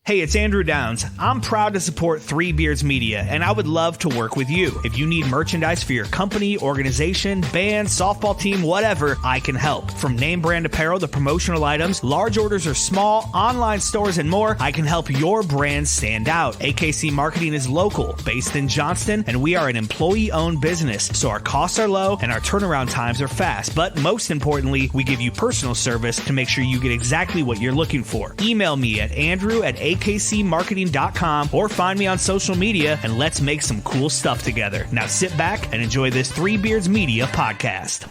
Hey, it's Andrew Downs. I'm proud to support Three Beards Media, and I would love to work with you. If you need merchandise for your company, organization, band, softball team, whatever, I can help. From name brand apparel to promotional items, large orders or small, online stores, and more, I can help your brand stand out. AKC Marketing is local, based in Johnston, and we are an employee-owned business, so our costs are low and our turnaround times are fast. But most importantly, we give you personal service to make sure you get exactly what you're looking for. Email me at andrew@akcmarketing.com or find me on social media, and let's make some cool stuff together. Now sit back and enjoy this Three Beards Media podcast.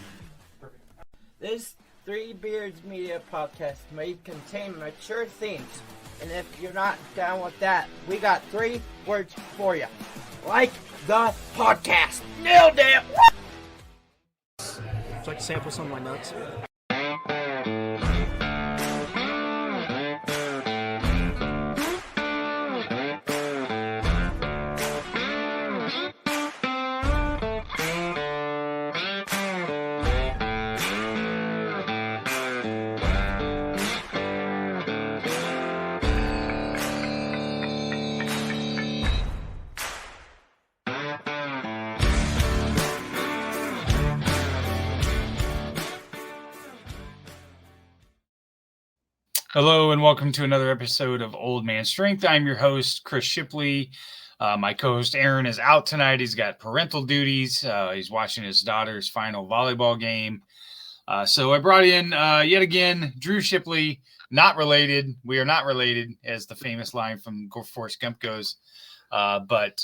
This Three Beards Media podcast may contain mature themes, and if you're not down with that, we got 3 words for you. Like the podcast. Nailed it! Would you like to sample some of my nuts? Hello and welcome to another episode of Old Man Strength. I'm your host, Chris Shipley. My co-host Aaron is out tonight. He's got parental duties. He's watching his daughter's final volleyball game. So I brought in yet again Drew Shipley, not related. We are not related, as the famous line from Forrest Gump goes. But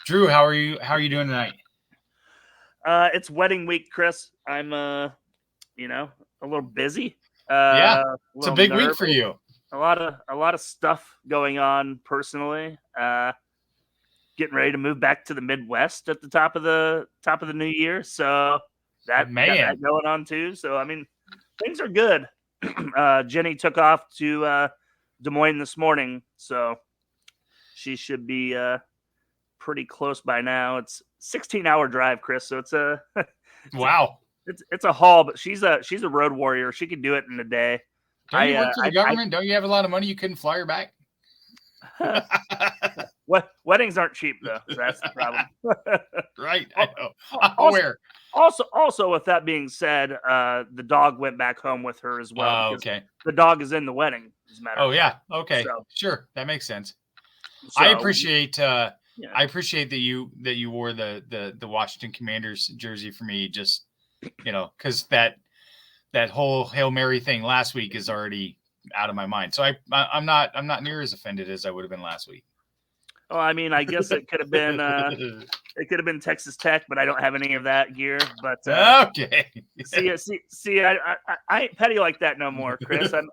Drew, how are you? How are you doing tonight? It's wedding week, Chris. I'm a little busy. It's a big week for you. A lot of stuff going on personally. Getting ready to move back to the Midwest at the top of the new year. So that going on too. So I mean, things are good. Jenny took off to Des Moines this morning, so she should be pretty close by now. It's 16-hour drive, Chris. So it's a wow. It's a haul, but she's a road warrior. She can do it in a day. Don't you work for the government? Don't you have a lot of money? You couldn't fly her back? Weddings aren't cheap, though. So that's the problem. Right. I know. I'm aware. Also, with that being said, the dog went back home with her as well. Oh, okay. The dog is in the wedding, as a matter of fact. Yeah. Okay. So, sure. That makes sense. So, I appreciate that you wore the Washington Commanders jersey for me, just because that whole Hail Mary thing last week is already out of my mind. So I'm not near as offended as I would have been last week. Well, I mean, I guess it could have been Texas Tech, but I don't have any of that gear. But okay. See, I ain't petty like that no more, Chris. I'm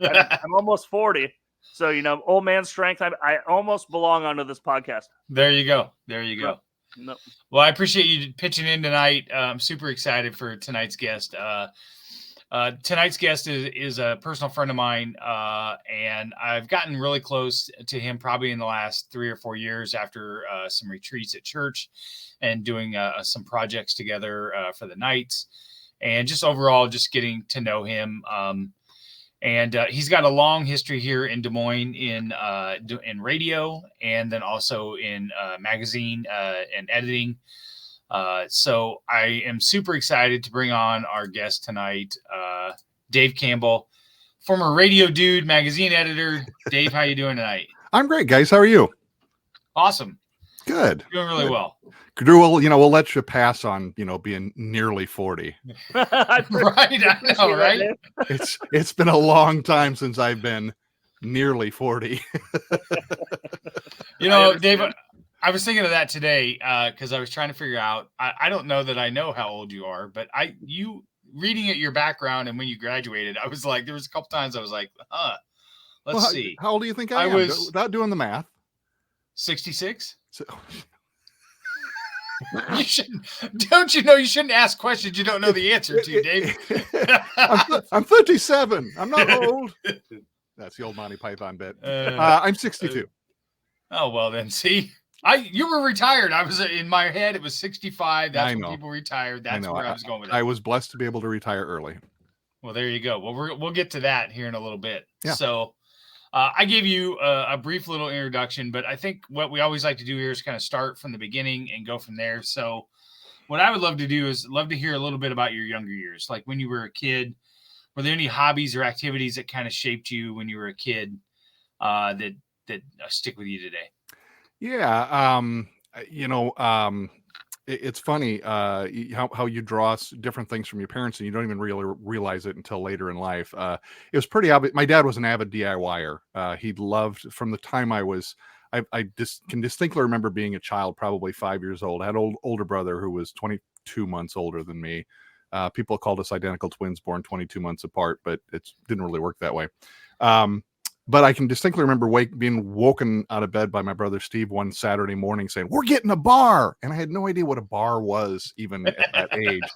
almost 40, so old man strength. I almost belong onto this podcast. There you go. No. Well, I appreciate you pitching in tonight. I'm super excited for tonight's guest. Tonight's guest is a personal friend of mine, and I've gotten really close to him probably in the last 3 or 4 years after some retreats at church and doing some projects together for the nights, and just overall just getting to know him. And he's got a long history here in Des Moines in radio, and then also in magazine and editing. So I am super excited to bring on our guest tonight, Dave Campbell, former Radio Dude magazine editor. Dave, how you doing tonight? I'm great, guys. How are you? Awesome. Good. Doing really well. Drew, we'll let you pass on, being nearly 40. Right. I know, right? It's been a long time since I've been nearly 40. Dave, I was thinking of that today because I was trying to figure out, I don't know that I know how old you are, but you reading at your background and when you graduated, I was like, there was a couple times I was like, let's see. How old do you think I am? Was without doing the math. 66? You shouldn't. Don't you know you shouldn't ask questions you don't know the answer to, Dave? I'm 57. I'm not old. That's the old Monty Python bit. I'm 62. Oh well, then see, you were retired. I was in my head. It was 65. That's when people retired. That's where I was going with it. I was blessed to be able to retire early. Well, there you go. Well, we'll get to that here in a little bit. Yeah. So, I gave you a brief little introduction, but I think what we always like to do here is kind of start from the beginning and go from there. So what I would love to do is love to hear a little bit about your younger years. Like when you were a kid, were there any hobbies or activities that kind of shaped you when you were a kid that stick with you today? Yeah. It's funny how you draw different things from your parents and you don't even really realize it until later in life. It was pretty obvious. My dad was an avid DIYer. He loved from the time I can distinctly remember being a child, probably 5 years old. I had an older brother who was 22 months older than me. People called us identical twins born 22 months apart, but it didn't really work that way. But I can distinctly remember being woken out of bed by my brother Steve one Saturday morning saying, "We're getting a bar." And I had no idea what a bar was even at that age.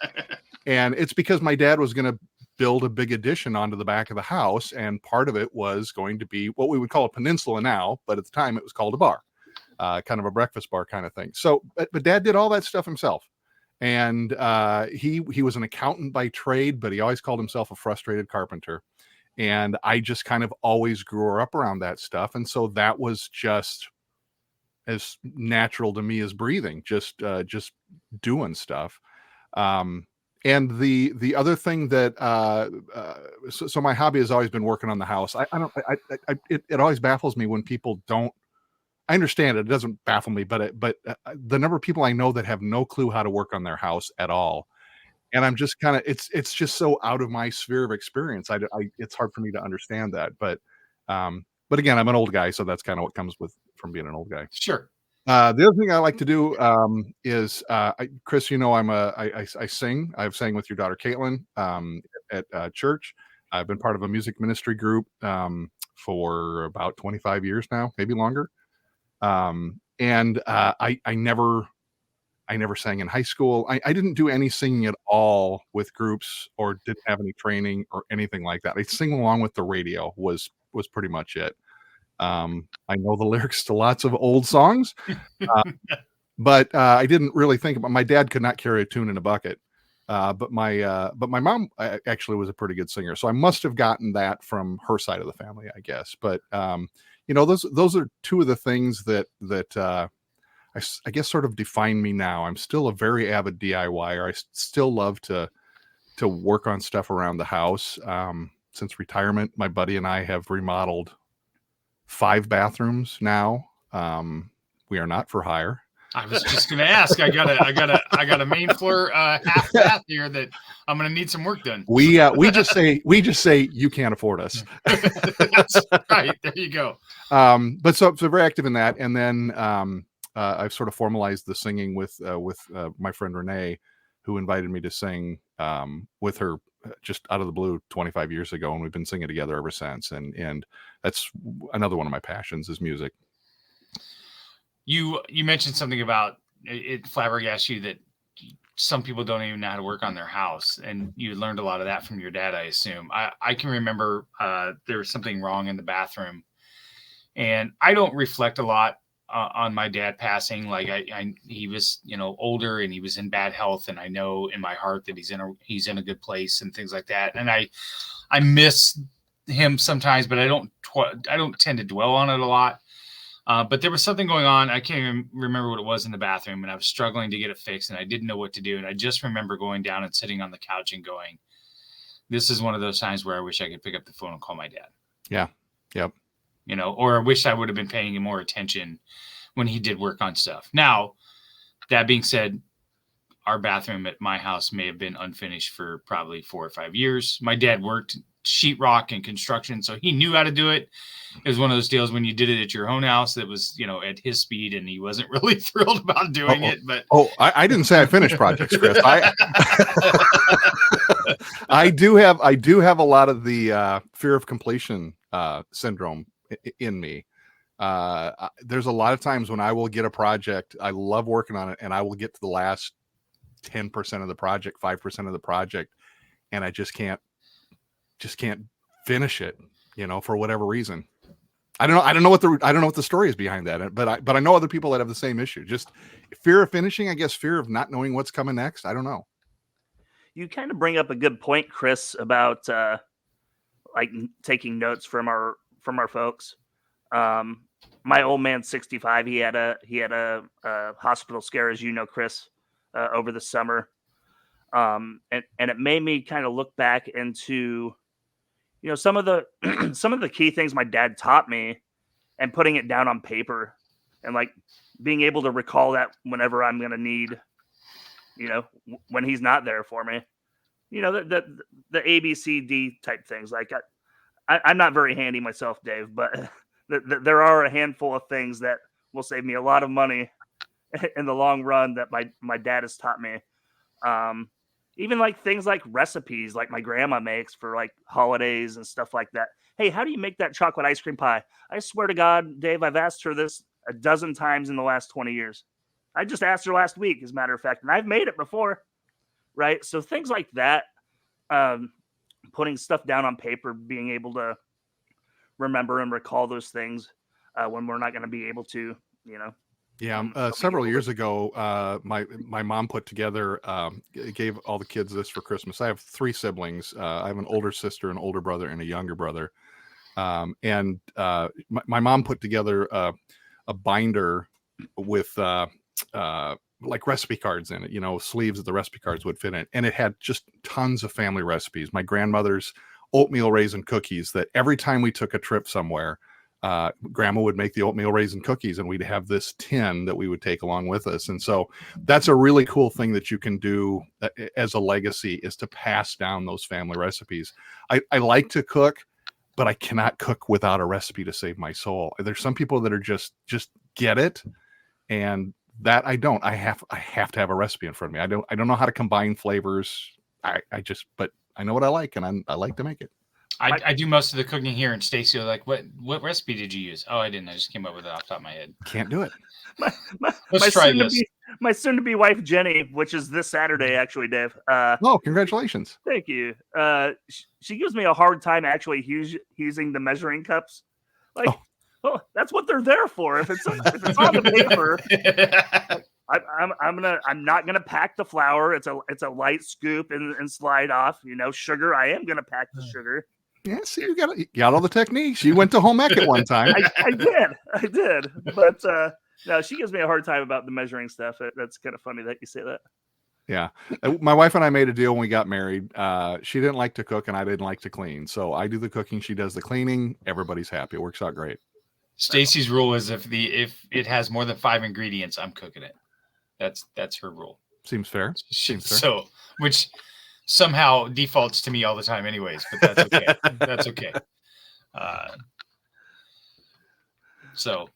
And it's because my dad was going to build a big addition onto the back of the house. And part of it was going to be what we would call a peninsula now, but at the time it was called a bar, kind of a breakfast bar kind of thing. So, but Dad did all that stuff himself. And he was an accountant by trade, but he always called himself a frustrated carpenter. And I just kind of always grew up around that stuff. And so that was just as natural to me as breathing, just doing stuff. And the other thing that, so my hobby has always been working on the house. It always baffles me when people don't, I understand it doesn't baffle me, but the number of people I know that have no clue how to work on their house at all. And I'm just kind of, it's just so out of my sphere of experience. It's hard for me to understand that, but again, I'm an old guy, so that's kind of what comes from being an old guy. Sure. The other thing I like to do is, Chris, I sing. I've sang with your daughter Caitlin at church. I've been part of a music ministry group for about 25 years now, maybe longer. And I never sang in high school. I didn't do any singing at all with groups or didn't have any training or anything like that. I sing along with the radio was pretty much it. I know the lyrics to lots of old songs, but I didn't really think about. My dad could not carry a tune in a bucket, but my mom actually was a pretty good singer. So I must have gotten that from her side of the family, I guess. But those are two of the things that I guess sort of define me now. I'm still a very avid DIYer. I still love to work on stuff around the house. Since retirement, my buddy and I have remodeled 5 bathrooms now. We are not for hire. I was just going to ask. I got a main floor half bath here that I'm going to need some work done. We just say you can't afford us. That's right. There you go. But so very active in that, and then I've sort of formalized the singing with my friend Renee, who invited me to sing with her just out of the blue 25 years ago, and we've been singing together ever since. And that's another one of my passions is music. You mentioned something about it flabbergasts you that some people don't even know how to work on their house, and you learned a lot of that from your dad, I assume. I can remember there was something wrong in the bathroom, and I don't reflect a lot on my dad passing. Like he was, older and he was in bad health, and I know in my heart that he's in a good place and things like that. And I miss him sometimes, but I don't tend to dwell on it a lot. But there was something going on. I can't even remember what it was in the bathroom, and I was struggling to get it fixed, and I didn't know what to do. And I just remember going down and sitting on the couch and going, this is one of those times where I wish I could pick up the phone and call my dad. Yeah. Yep. Or I wish I would have been paying him more attention when he did work on stuff. Now, that being said, our bathroom at my house may have been unfinished for probably 4 or 5 years. My dad worked sheetrock and construction, so he knew how to do it. It was one of those deals when you did it at your own house that was, at his speed, and he wasn't really thrilled about doing it. But I didn't say I finished projects, Chris. I do have a lot of the fear of completion syndrome in me. There's a lot of times when I will get a project, I love working on it, and I will get to the last 10% of the project, 5% of the project, and I just can't finish it, for whatever reason. I don't know what the story is behind that, but I know other people that have the same issue. Just fear of finishing, I guess, fear of not knowing what's coming next. I don't know. You kind of bring up a good point, Chris, about like taking notes from our from our folks. My old man's 65. He had a hospital scare, as you know, Chris, over the summer. And it made me kind of look back into, some of the some of the key things my dad taught me, and putting it down on paper, and like being able to recall that whenever I'm going to need, when he's not there for me, the ABCD type things. Like I'm not very handy myself, Dave, but there are a handful of things that will save me a lot of money in the long run that my dad has taught me. Even like things like recipes like my grandma makes for like holidays and stuff like that. Hey, how do you make that chocolate ice cream pie? I swear to God, Dave, I've asked her this a dozen times in the last 20 years. I just asked her last week, as a matter of fact, and I've made it before, right? So things like that, putting stuff down on paper, being able to remember and recall those things when we're not going to be able to, Yeah, several years ago, my mom put together, gave all the kids this for Christmas. I have 3 siblings. I have an older sister, an older brother, and a younger brother. And my mom put together a binder with like recipe cards in it, sleeves that the recipe cards would fit in. And it had just tons of family recipes. My grandmother's oatmeal raisin cookies that every time we took a trip somewhere, grandma would make the oatmeal raisin cookies, and we'd have this tin that we would take along with us. And so that's a really cool thing that you can do as a legacy, is to pass down those family recipes. I like to cook, but I cannot cook without a recipe to save my soul. There's some people that are just get it, and that I don't. I have to have a recipe in front of me. I don't know how to combine flavors. But I know what I like, and I like to make it. I do most of the cooking here, and Stacy was like, "What recipe did you use?" Oh, I didn't. I just came up with it off the top of my head. Can't do it. Let's try this. My soon-to-be wife Jenny, which is this Saturday, actually, Dave. Congratulations! Thank you. She gives me a hard time actually using the measuring cups. Like, that's what they're there for. If it's on the paper. I'm not gonna pack the flour. It's a light scoop and slide off. Sugar. I am gonna pack the sugar. Yeah, see, you got all the techniques. You went to home ec at one time. I did. But no, she gives me a hard time about the measuring stuff. That's kind of funny that you say that. Yeah, my wife and I made a deal when we got married. She didn't like to cook, and I didn't like to clean. So I do the cooking, she does the cleaning. Everybody's happy. It works out great. Stacy's rule is if it has more than 5 ingredients, I'm cooking it. That's her rule. Seems fair. So, which somehow defaults to me all the time anyways, but that's okay. That's okay. So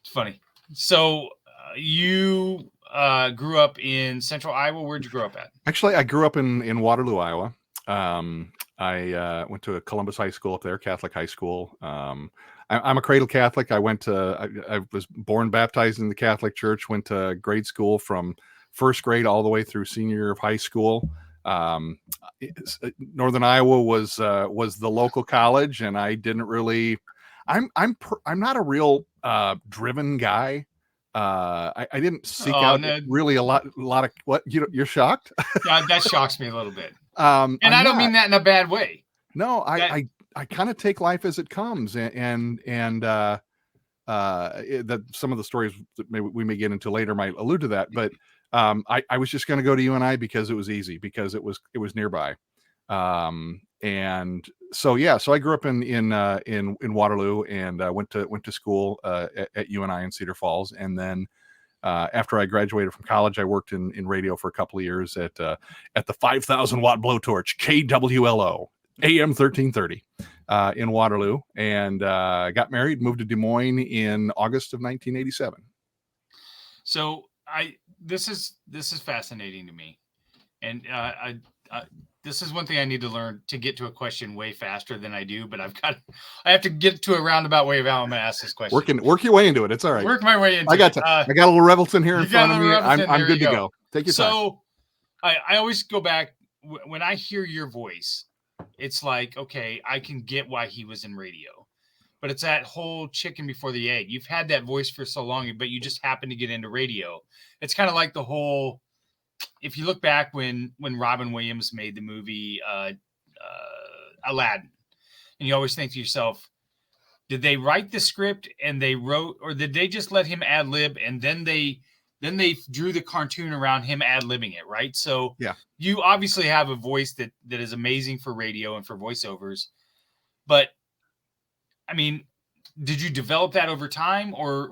it's funny. So you grew up in central Iowa. Where'd you grow up at? Actually, I grew up in Waterloo, Iowa. I went to Columbus High School up there, Catholic high school. I'm a cradle Catholic. I was born baptized in the Catholic Church, went to grade school from first grade all the way through senior year of high school. Northern Iowa was the local college, and I didn't really. I'm not a real driven guy. I didn't seek out really a lot of what you're shocked. Yeah, that shocks me a little bit. And I don't mean that in a bad way. No, I kind of take life as it comes, and that some of the stories that we may get into later might allude to that. But I was just going to go to UNI because it was easy, because it was nearby, and so I grew up in Waterloo, and went to school at UNI in Cedar Falls, and then after I graduated from college, I worked in radio for a couple of years at the 5,000 watt blowtorch KWLO AM 1330 in Waterloo, and got married, moved to Des Moines in August of 1987. So this is fascinating to me, and this is one thing I need to learn to get to a question way faster than I do, but I have to get to a roundabout way of how I'm going to ask this question. Work your way into it. It's all right. Work my way into it. I got a little Revelton here in front of me. I'm good to go. Take your time. So I always go back when I hear your voice. It's like, okay, I can get why he was in radio, but it's that whole chicken before the egg. You've had that voice for so long, but you just happen to get into radio. It's kind of like the whole, if you look back when Robin Williams made the movie Aladdin, and you always think to yourself, did they write the script and they wrote, or did they just let him ad lib and then they drew the cartoon around him ad libbing it, right? So yeah, you obviously have a voice that is amazing for radio and for voiceovers, but I mean, did you develop that over time, or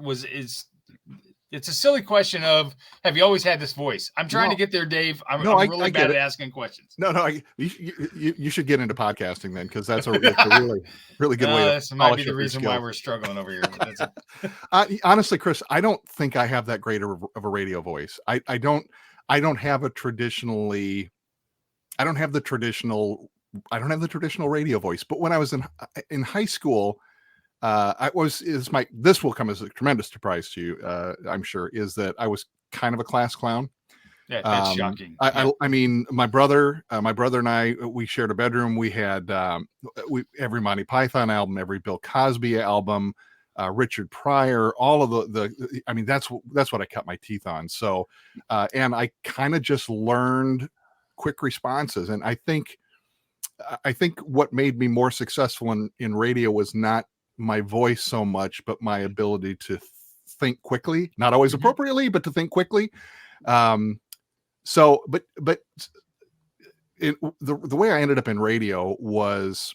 it's a silly question of, have you always had this voice? I'm trying to get there, Dave. I'm really bad at asking questions. You should get into podcasting then, because that's a really, really good way to. This might be the reason why we're struggling over here. Honestly, Chris, I don't think I have that great of a radio voice. I don't have the traditional radio voice. But when I was in high school, this will come as a tremendous surprise to you, I'm sure, is that I was kind of a class clown. Yeah, that's shocking. I mean, my brother and I, we shared a bedroom. We had every Monty Python album, every Bill Cosby album, Richard Pryor, all of the. I mean, that's what I cut my teeth on. So, and I kind of just learned quick responses, and I think what made me more successful in radio was not my voice so much, but my ability to think quickly, not always appropriately, but to think quickly. So, but the way I ended up in radio was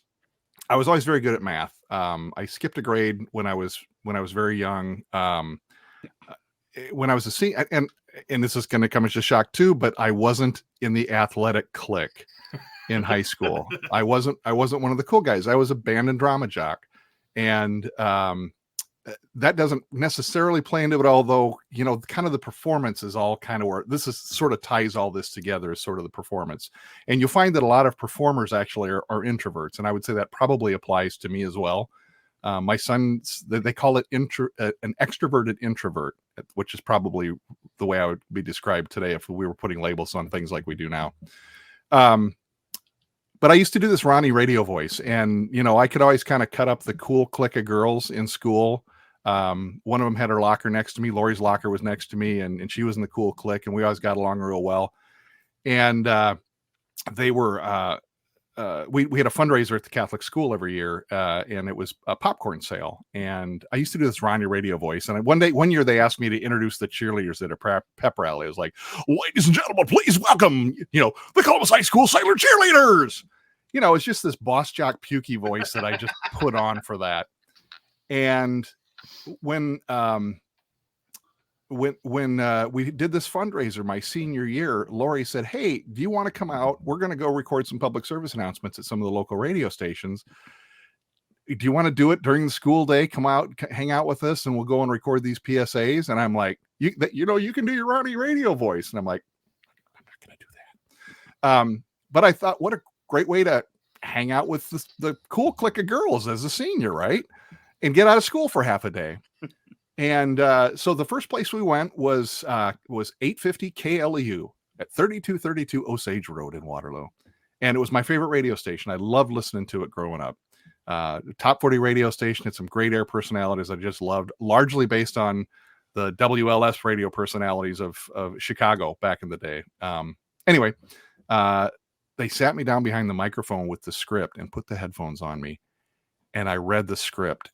I was always very good at math. I skipped a grade when I was very young. When I was a senior, and this is going to come as a shock too, but I wasn't in the athletic clique in high school. I wasn't one of the cool guys. I was a band and drama jock. And that doesn't necessarily play into it, although, kind of the performance is all kind of where this is sort of ties all this together, is sort of the performance. And you'll find that a lot of performers actually are introverts. And I would say that probably applies to me as well. My sons, they call it an extroverted introvert, which is probably the way I would be described today if we were putting labels on things like we do now. But I used to do this Ronnie radio voice, and, I could always kind of cut up the cool clique of girls in school. One of them had her locker next to me. Lori's locker was next to me, and she was in the cool clique, and we always got along real well. And they were, we had a fundraiser at the Catholic school every year, and it was a popcorn sale. And I used to do this Ronnie radio voice. And one year they asked me to introduce the cheerleaders at a pep rally. It was like, ladies and gentlemen, please welcome, the Columbus High School Sailor cheerleaders. It's just this boss jock pukey voice that I just put on for that. And when we did this fundraiser my senior year, Lori said, "Hey, do you want to come out? We're going to go record some public service announcements at some of the local radio stations. Do you want to do it during the school day? Come out, hang out with us, and we'll go and record these PSAs." And I'm like, you can do your Ronnie radio voice. And I'm like, I'm not going to do that. But I thought, what a great way to hang out with the cool clique of girls as a senior, right? And get out of school for half a day. And so the first place we went was 850 KLEU at 3232 Osage Road in Waterloo. And it was my favorite radio station. I loved listening to it growing up. Top 40 radio station. Had some great air personalities I just loved, largely based on the WLS radio personalities of Chicago back in the day. Anyway, they sat me down behind the microphone with the script and put the headphones on me. And I read the script.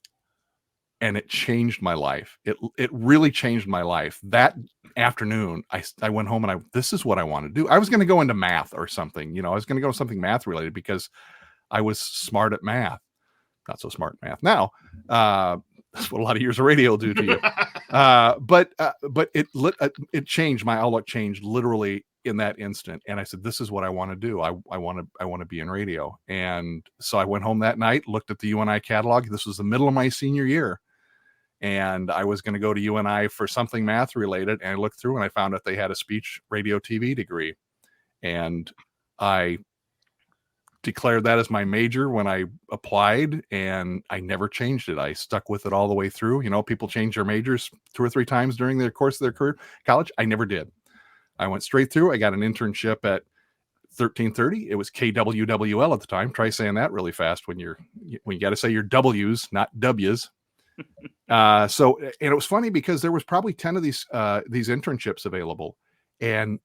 And it changed my life. It really changed my life. That afternoon, I went home and this is what I want to do. I was going to go into math or something. I was going to go something math related because I was smart at math. Not so smart at math now. That's what a lot of years of radio do to you. But it changed. My outlook changed literally in that instant. And I said, this is what I want to do. I want to be in radio. And so I went home that night, looked at the UNI catalog. This was the middle of my senior year. And I was going to go to UNI for something math related. And I looked through and I found out they had a speech radio TV degree. And I declared that as my major when I applied, and I never changed it. I stuck with it all the way through. People change their majors 2 or 3 times during the course of their career. College, I never did. I went straight through. I got an internship at 1330. It was KWWL at the time. Try saying that really fast when you got to say your W's, not W's. And it was funny because there was probably 10 of these internships available, and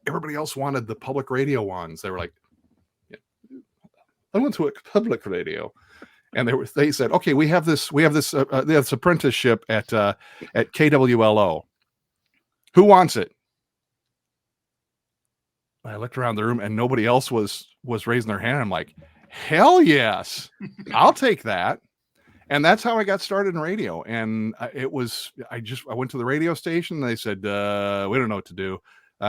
everybody else wanted the public radio ones. They were like, I went to a public radio. And they said, okay, we have this apprenticeship at KWLO. Who wants it? I looked around the room and nobody else was raising their hand. I'm like, hell yes, I'll take that. And that's how I got started in radio. And I went to the radio station. And they said, we don't know what to do.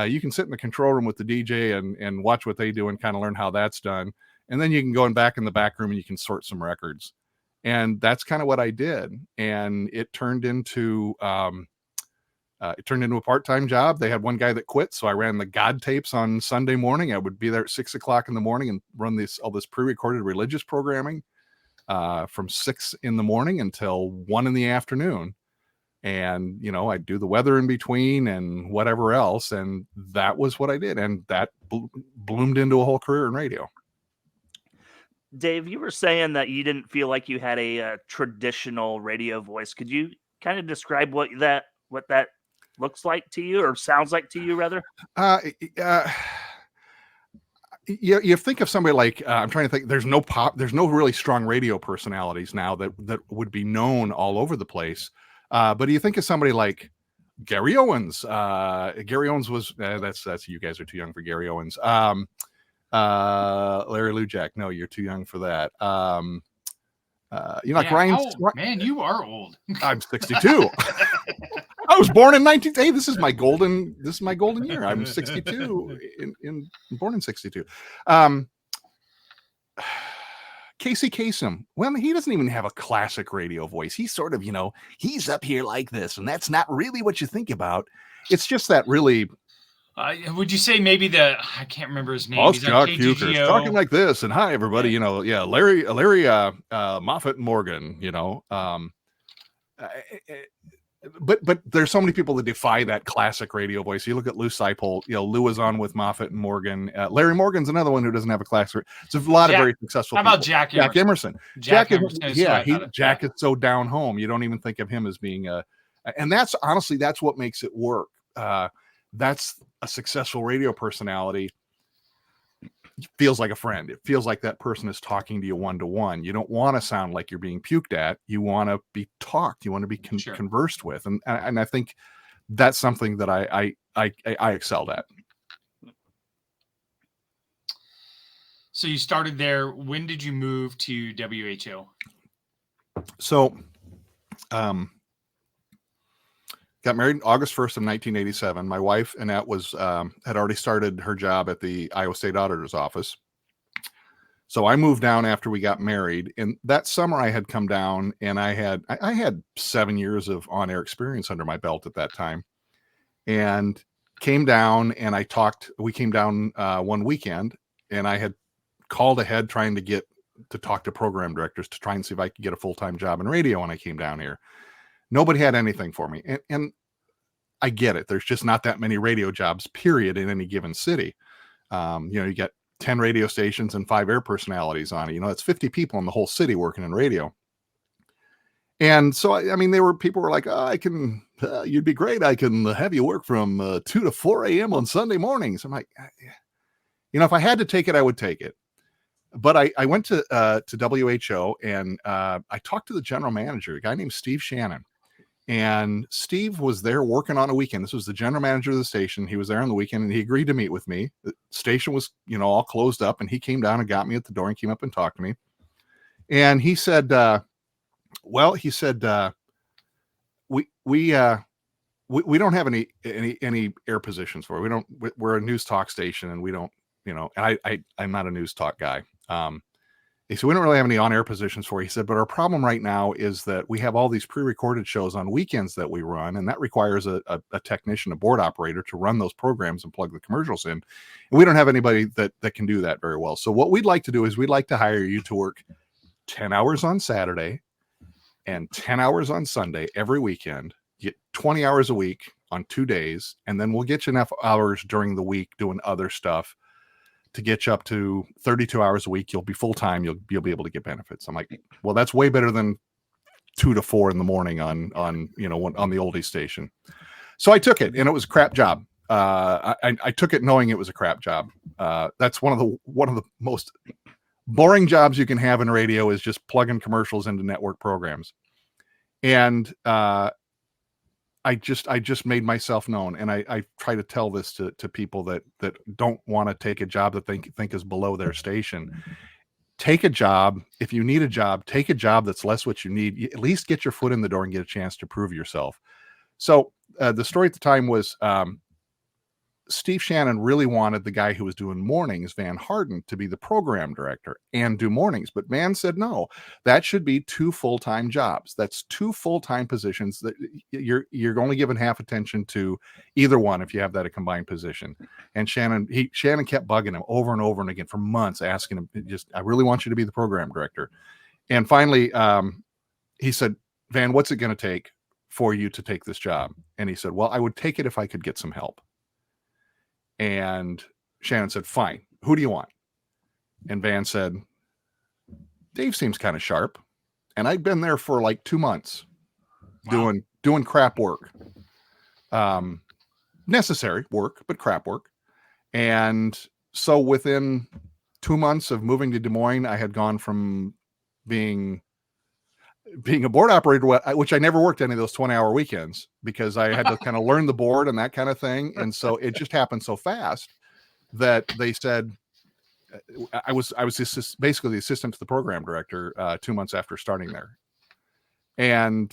You can sit in the control room with the DJ and watch what they do and kind of learn how that's done. And then you can go back in the back room and you can sort some records. And that's kind of what I did. And it turned into a part-time job. They had one guy that quit. So I ran the God tapes on Sunday morning. I would be there at 6 o'clock in the morning and run all this pre-recorded religious programming from 6 in the morning until 1 in the afternoon. And, I'd do the weather in between and whatever else. And that was what I did. And that bloomed into a whole career in radio. Dave, you were saying that you didn't feel like you had a traditional radio voice. Could you kind of describe what that looks like to you, or sounds like to you, rather? You think of somebody like I'm trying to think. There's no really strong radio personalities now that would be known all over the place. But you think of somebody like Gary Owens. Gary Owens was that's you guys are too young for Gary Owens. Larry Lujak. No, you're too young for that. Like Ryan. Man, you are old. I'm 62. I was born in 19. Hey, this is my golden year. I'm 62 born in 62. Casey Kasem. Well, he doesn't even have a classic radio voice. He's sort of, he's up here like this, and that's not really what you think about. It's just that really. Would you say maybe I can't remember his name. Oh, Scott Cukers talking like this, and hi everybody. Larry Moffett Morgan. But there's so many people that defy that classic radio voice. You look at Lou Seipold. Lou was on with Moffett and Morgan. Larry Morgan's another one who doesn't have a classic. It's a lot of very successful. How about people. Jack Emerson? Jack Emerson. Jack is so down home. You don't even think of him as being and that's honestly that's what makes it work. That's a successful radio personality. It feels like a friend. It feels like that person is talking to you one-to-one. You don't want to sound like you're being puked at. You want to be talked. You want to be conversed with. And I think that's something that I excelled at. So you started there. When did you move to WHO? So, got married August 1st of 1987. My wife, Annette, had already started her job at the Iowa State Auditor's Office. So I moved down after we got married. And that summer I had come down and I had 7 years of on-air experience under my belt at that time. And came down and we came down one weekend and I had called ahead trying to talk to program directors to try and see if I could get a full-time job in radio when I came down here. Nobody had anything for me. And I get it. There's just not that many radio jobs, period, in any given city. You get 10 radio stations and 5 air personalities on it. That's 50 people in the whole city working in radio. And so, people were like, oh, you'd be great. I can have you work from 2 to 4 a.m. on Sunday mornings. I'm like, if I had to take it, I would take it. But I went to WHO and I talked to the general manager, a guy named Steve Shannon. And Steve was there working on a weekend. This was the general manager of the station. He was there on the weekend and he agreed to meet with me. The station was, all closed up, and he came down and got me at the door and came up and talked to me. And he said, we don't have any air positions for it. We're a news talk station and we don't, and I'm not a news talk guy. He said, we don't really have any on-air positions for you. He said, but our problem right now is that we have all these pre-recorded shows on weekends that we run, and that requires a technician, a board operator to run those programs and plug the commercials in. And we don't have anybody that can do that very well. So what we'd like to do is we'd like to hire you to work 10 hours on Saturday and 10 hours on Sunday every weekend. You get 20 hours a week on 2 days, and then we'll get you enough hours during the week doing other stuff to get you up to 32 hours a week. You'll be full-time. You'll be able to get benefits. I'm like, well, that's way better than 2 to 4 in the morning on the oldie station. So I took it, and it was a crap job. I took it knowing it was a crap job. That's one of the most boring jobs you can have in radio is just plugging commercials into network programs. And I just made myself known, and I try to tell this to people that don't want to take a job that they think is below their station. Take a job. If you need a job, take a job that's less what you need. You at least get your foot in the door and get a chance to prove yourself. So the story at the time was Steve Shannon really wanted the guy who was doing mornings, Van Harden, to be the program director and do mornings. But Van said, no, that should be 2 full-time jobs. That's 2 full-time positions that you're only giving half attention to either one if you have that a combined position. And Shannon kept bugging him over and over and again for months, asking him, I really want you to be the program director. And finally, he said, Van, what's it going to take for you to take this job? And he said, well, I would take it if I could get some help. And Shannon said, fine, who do you want? And Van said, Dave seems kind of sharp. And I'd been there for like 2 months. Wow. doing crap work. Necessary work, but crap work. And so within 2 months of moving to Des Moines, I had gone from being a board operator, which I never worked any of those 20-hour weekends because I had to kind of learn the board and that kind of thing. And so it just happened so fast that they said I was basically the assistant to the program director 2 months after starting there. And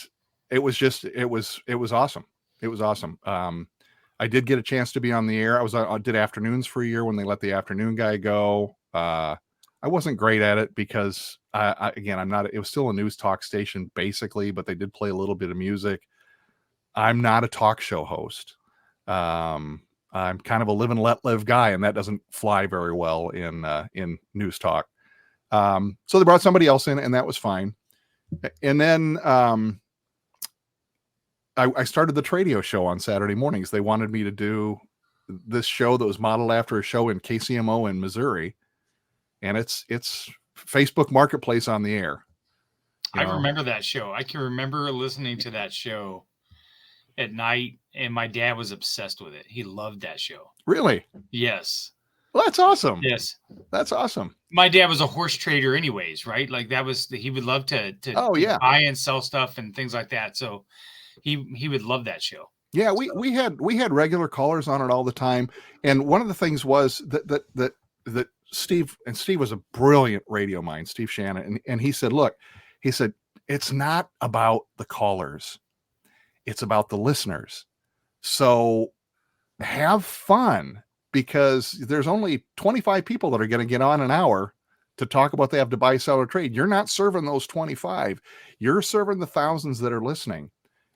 it was awesome. It was awesome. I did get a chance to be on the air. I did afternoons for a year when they let the afternoon guy go. I wasn't great at it because it was still a news talk station basically, but they did play a little bit of music. I'm not a talk show host. I'm kind of a live and let live guy, and that doesn't fly very well in news talk. So they brought somebody else in, and that was fine. And then I started the Tradio show on Saturday mornings. They wanted me to do this show that was modeled after a show in KCMO in Missouri. And it's Facebook Marketplace on the air. I remember that show. I can remember listening to that show at night, and my dad was obsessed with it. He loved that show. Really? Yes. Well, that's awesome. Yes. That's awesome. My dad was a horse trader anyways, right? Like he would love to buy and sell stuff and things like that. So he would love that show. Yeah, we had regular callers on it all the time. And one of the things was that Steve was a brilliant radio mind, Steve Shannon. And he said, it's not about the callers. It's about the listeners. So have fun, because there's only 25 people that are going to get on an hour to talk about what they have to buy, sell, or trade. You're not serving those 25. You're serving the thousands that are listening.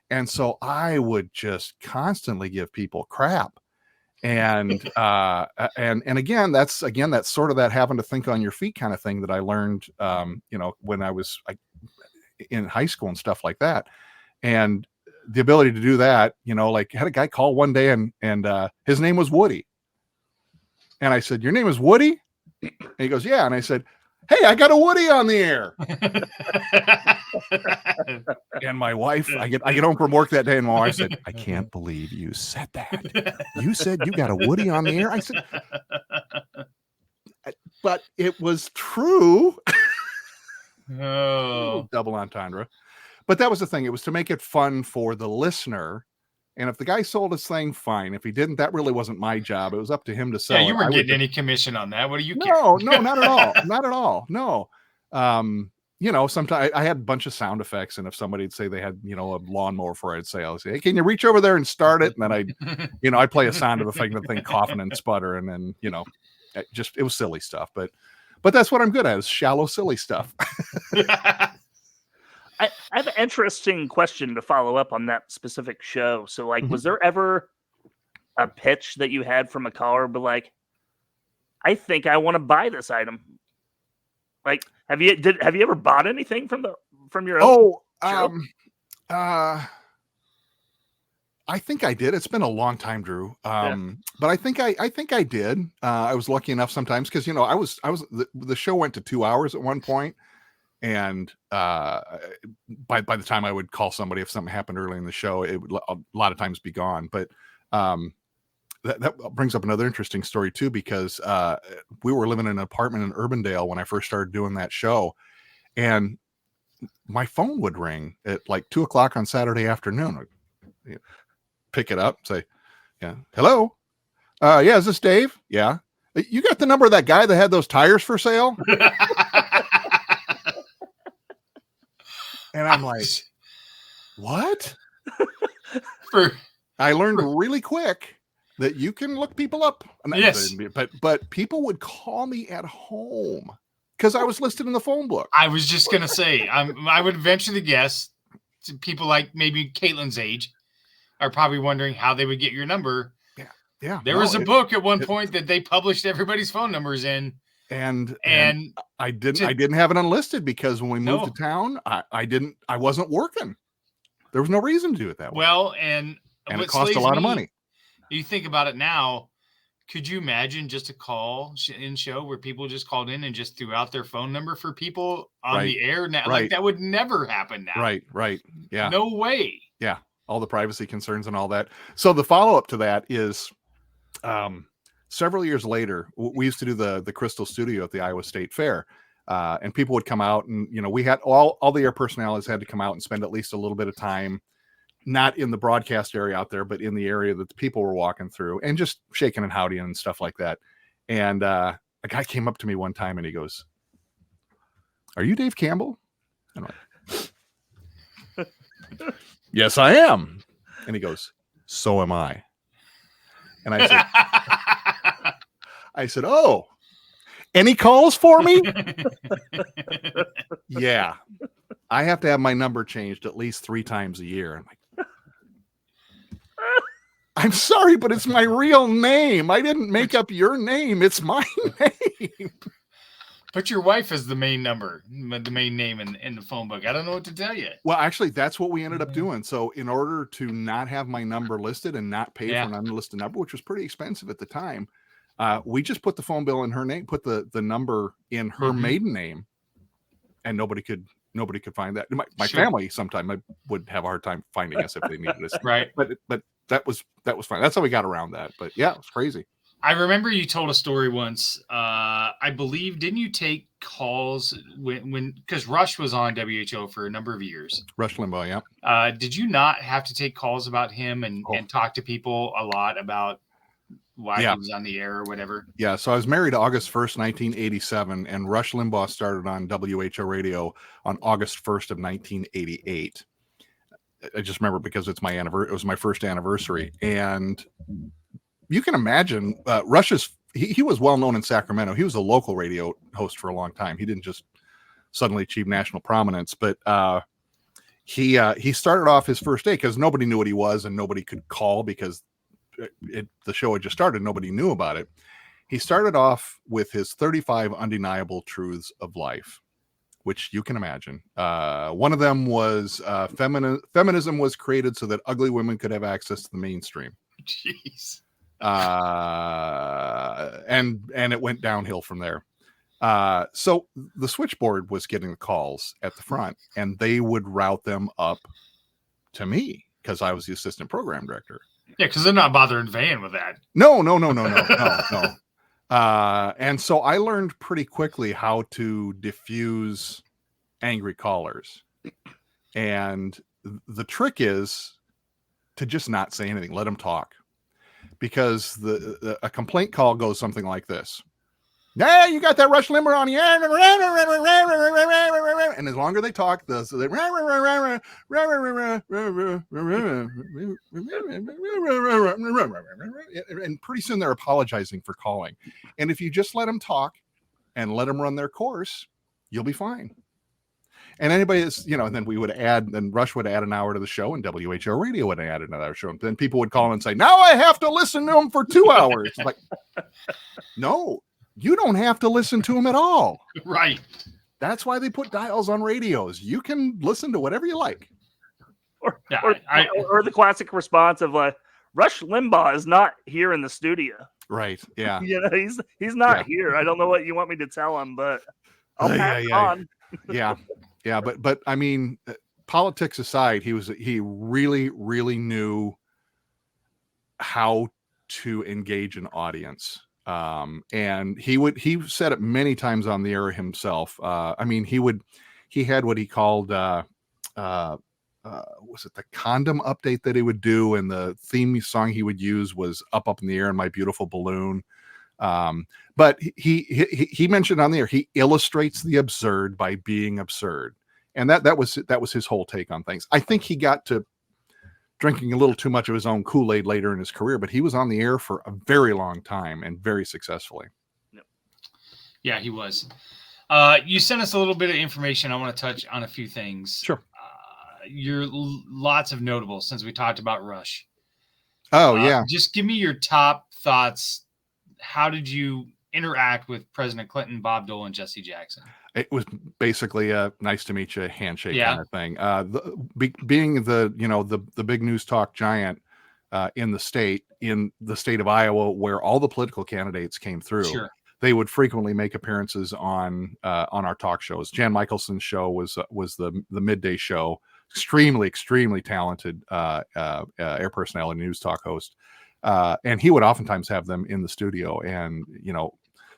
And so I would just constantly give people crap. And again, that's sort of that having to think on your feet kind of thing that I learned, when I was in high school and stuff like that. And the ability to do that, had a guy call one day and his name was Woody. And I said, your name is Woody? And he goes, yeah. And I said, hey, I got a Woody on the air. And my wife, I get home from work that day, and my wife said, I can't believe you said that. You said you got a Woody on the air? I said, but it was true. Oh, double entendre. But that was the thing. It was to make it fun for the listener. And if the guy sold his thing, fine. If he didn't, that really wasn't my job. It was up to him to sell. Yeah, you weren't getting any commission on that. What do you care? No, not at all. Not at all. No. Sometimes I had a bunch of sound effects, and if somebody'd say they had, a lawnmower for it, I'd say, hey, can you reach over there and start it? And then I'd play a sound effect of the thing coughing and sputter, and then, it was silly stuff. But that's what I'm good at, is shallow, silly stuff. I have an interesting question to follow up on that specific show. So, was there ever a pitch that you had from a caller, but I think I want to buy this item? Have you ever bought anything from your own show? I think I did. It's been a long time, Drew. But I think I did. I was lucky enough sometimes because the show went to 2 hours at one point. And by the time I would call somebody, if something happened early in the show, it would a lot of times be gone. But that brings up another interesting story too, because we were living in an apartment in Urbandale when I first started doing that show, and my phone would ring at like 2:00 on Saturday afternoon. I'd pick it up, say, "Yeah, hello, yeah, is this Dave? Yeah, you got the number of that guy that had those tires for sale?" And I'm like, "What?" I learned really quick that you can look people up. Yes. But people would call me at home because I was listed in the phone book. I was just going to say, I would venture to guess people like maybe Caitlin's age are probably wondering how they would get your number. Yeah. There was a book at one point that they published everybody's phone numbers in. And I didn't have it unlisted because when we moved to town, I wasn't working. There was no reason to do it that way. Well, and it cost a lot of money. You think about it now. Could you imagine just a call in show where people just called in and just threw out their phone number for people on the air? Now, like that would never happen now. Right. Yeah. No way. Yeah. All the privacy concerns and all that. So the follow-up to that is several years later, we used to do the Crystal Studio at the Iowa State Fair. And people would come out and, we had all the air personalities had to come out and spend at least a little bit of time, not in the broadcast area out there, but in the area that the people were walking through and just shaking and howdying and stuff like that. And a guy came up to me one time and he goes, "Are you Dave Campbell?" And I'm like, "Yes, I am." And he goes, "So am I." And I said, "Oh, any calls for me?" "Yeah, I have to have my number changed at least 3 times a year." I'm like, "I'm sorry, but it's my real name. I didn't make up your name. It's my name." But your wife is the main number, the main name in the phone book. I don't know what to tell you. Well, actually, that's what we ended up doing. So in order to not have my number listed and not pay for an unlisted number, which was pretty expensive at the time, we just put the phone bill in her name, put the number in her maiden name, and nobody could find that. My family sometime would have a hard time finding us if they needed us. Right. But that was fine. That's how we got around that. But yeah, it was crazy. I remember you told a story once. I believe, didn't you take calls when because Rush was on WHO for a number of years? Rush Limbaugh, yeah. Did you not have to take calls about him and talk to people a lot about why he was on the air or whatever? Yeah. So I was married August 1st, 1987, and Rush Limbaugh started on WHO radio on August 1st of 1988. I just remember because it's my anniversary. It was my first anniversary, and you can imagine Rush's. He was well known in Sacramento. He was a local radio host for a long time. He didn't just suddenly achieve national prominence, but he started off his first day because nobody knew what he was and nobody could call because the show had just started. Nobody knew about it. He started off with his 35 undeniable truths of life, which you can imagine. One of them was feminism was created so that ugly women could have access to the mainstream. Jeez. And it went downhill from there. So the switchboard was getting the calls at the front, and they would route them up to me because I was the assistant program director. Yeah, because they're not bothering Van with that. No. And so I learned pretty quickly how to diffuse angry callers. And the trick is to just not say anything. Let them talk. Because a complaint call goes something like this. "Yeah, you got that Rush Limbaugh on the air." And the longer they talk, and pretty soon they're apologizing for calling. And if you just let them talk and let them run their course, you'll be fine. And anybody that's, and then then Rush would add an hour to the show, and WHO radio would add another show. And then people would call and say, "Now I have to listen to him for 2 hours." Like, no, you don't have to listen to him at all. Right. That's why they put dials on radios. You can listen to whatever you like. Or the classic response of like, "Rush Limbaugh is not here in the studio." Right. Yeah. He's not here. I don't know what you want me to tell him, but I'll pass on. Yeah. Yeah, but I mean, politics aside, he really, really knew how to engage an audience. And he said it many times on the air himself. He had what he called, was it the condom update that he would do? And the theme song he would use was Up in the Air in My Beautiful Balloon. But he mentioned on the air, he illustrates the absurd by being absurd. And that was his whole take on things. I think he got to drinking a little too much of his own Kool-Aid later in his career, but he was on the air for a very long time and very successfully. Yeah, he was. You sent us a little bit of information. I want to touch on a few things. Sure. Your lots of notables since we talked about Rush. Oh, yeah. Just give me your top thoughts. How did you interact with President Clinton, Bob Dole, and Jesse Jackson? It was basically a nice to meet you handshake kind of thing. Being the big news talk giant in the state of Iowa, where all the political candidates came through, sure. They would frequently make appearances on our talk shows. Jan Michelson's show was the midday show. Extremely talented air personality, news talk host, and he would oftentimes have them in the studio, and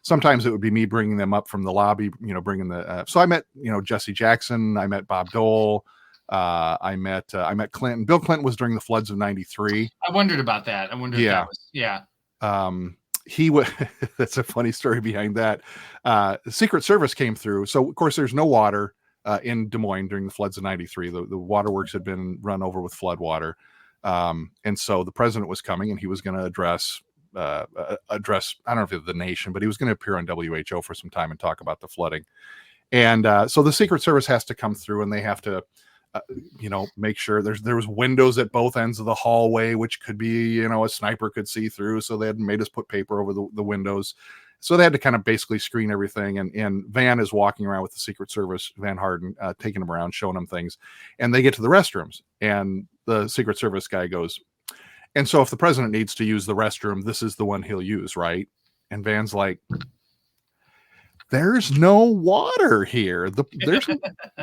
sometimes it would be me bringing them up from the lobby, bringing the. So I met, Jesse Jackson. I met Bob Dole. I met Clinton. Bill Clinton was during the floods of '93. I wondered about that. I wondered if that was, he was. That's a funny story behind that. The Secret Service came through. So of course there's no water in Des Moines during the floods of '93. The waterworks had been run over with flood water. And so the president was coming, and he was going to address, I don't know if it was the nation, but he was going to appear on WHO for some time and talk about the flooding. And so the Secret Service has to come through, and they have to, make sure there was windows at both ends of the hallway, which could be, a sniper could see through. So they had made us put paper over the windows. So they had to kind of basically screen everything. And Van is walking around with the Secret Service, Van Harden, taking them around, showing them things. And they get to the restrooms, and the Secret Service guy goes, and so if the president needs to use the restroom, this is the one he'll use, right? And Van's like, there's no water here.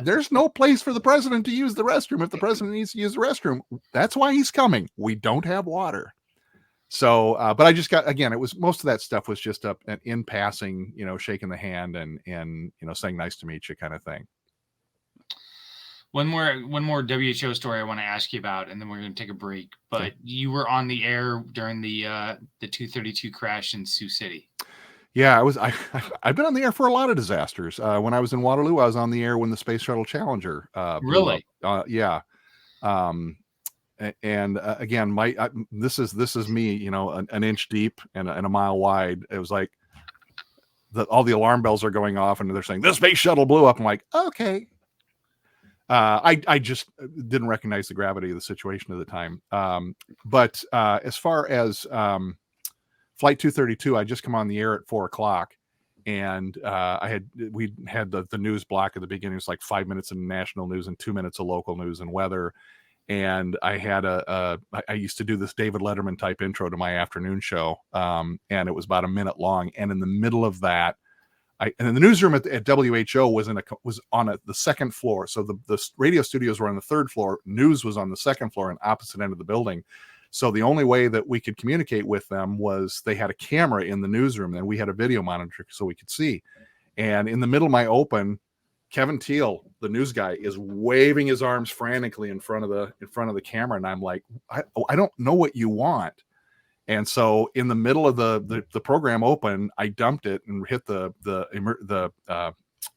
There's no place for the president to use the restroom. If the president needs to use the restroom, that's why he's coming. We don't have water. So, but I just got, again, it was, most of that stuff was just up and in passing, shaking the hand and saying nice to meet you kind of thing. One more WHO story I want to ask you about, and then we're going to take a break. But you were on the air during the 232 crash in Sioux City. Yeah, I've been on the air for a lot of disasters. When I was in Waterloo, I was on the air when the Space Shuttle Challenger really? Yeah. And again, this is me, an inch deep and a mile wide. It was like all the alarm bells are going off, and they're saying the Space Shuttle blew up. I'm like, okay. I just didn't recognize the gravity of the situation at the time. But as far as Flight 232, I just come on the air at 4:00, and we had the news block at the beginning. It was like 5 minutes of national news and 2 minutes of local news and weather. And I had I used to do this David Letterman type intro to my afternoon show, and it was about a minute long. And in the middle of that, and the newsroom at WHO was on the second floor. So the radio studios were on the third floor. News was on the second floor and opposite end of the building. So the only way that we could communicate with them was they had a camera in the newsroom, and we had a video monitor so we could see. And in the middle of my open, Kevin Teal, the news guy, is waving his arms frantically in front of the camera, and I'm like, I don't know what you want. And so in the middle of the program open, I dumped it and hit the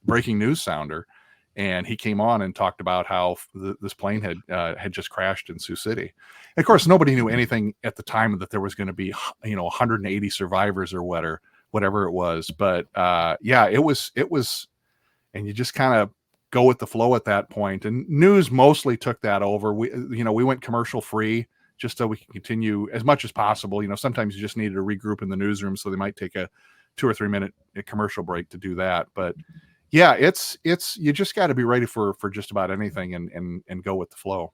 breaking news sounder, and he came on and talked about how this plane had just crashed in Sioux City. And of course, nobody knew anything at the time that there was going to be 180 survivors or whatever it was. But it was, and you just kind of go with the flow at that point. And news mostly took that over. We went commercial free, just so we can continue as much as possible. Sometimes you just needed to regroup in the newsroom, so they might take a 2 or 3 minute commercial break to do that. But yeah, it's you just got to be ready for just about anything and go with the flow.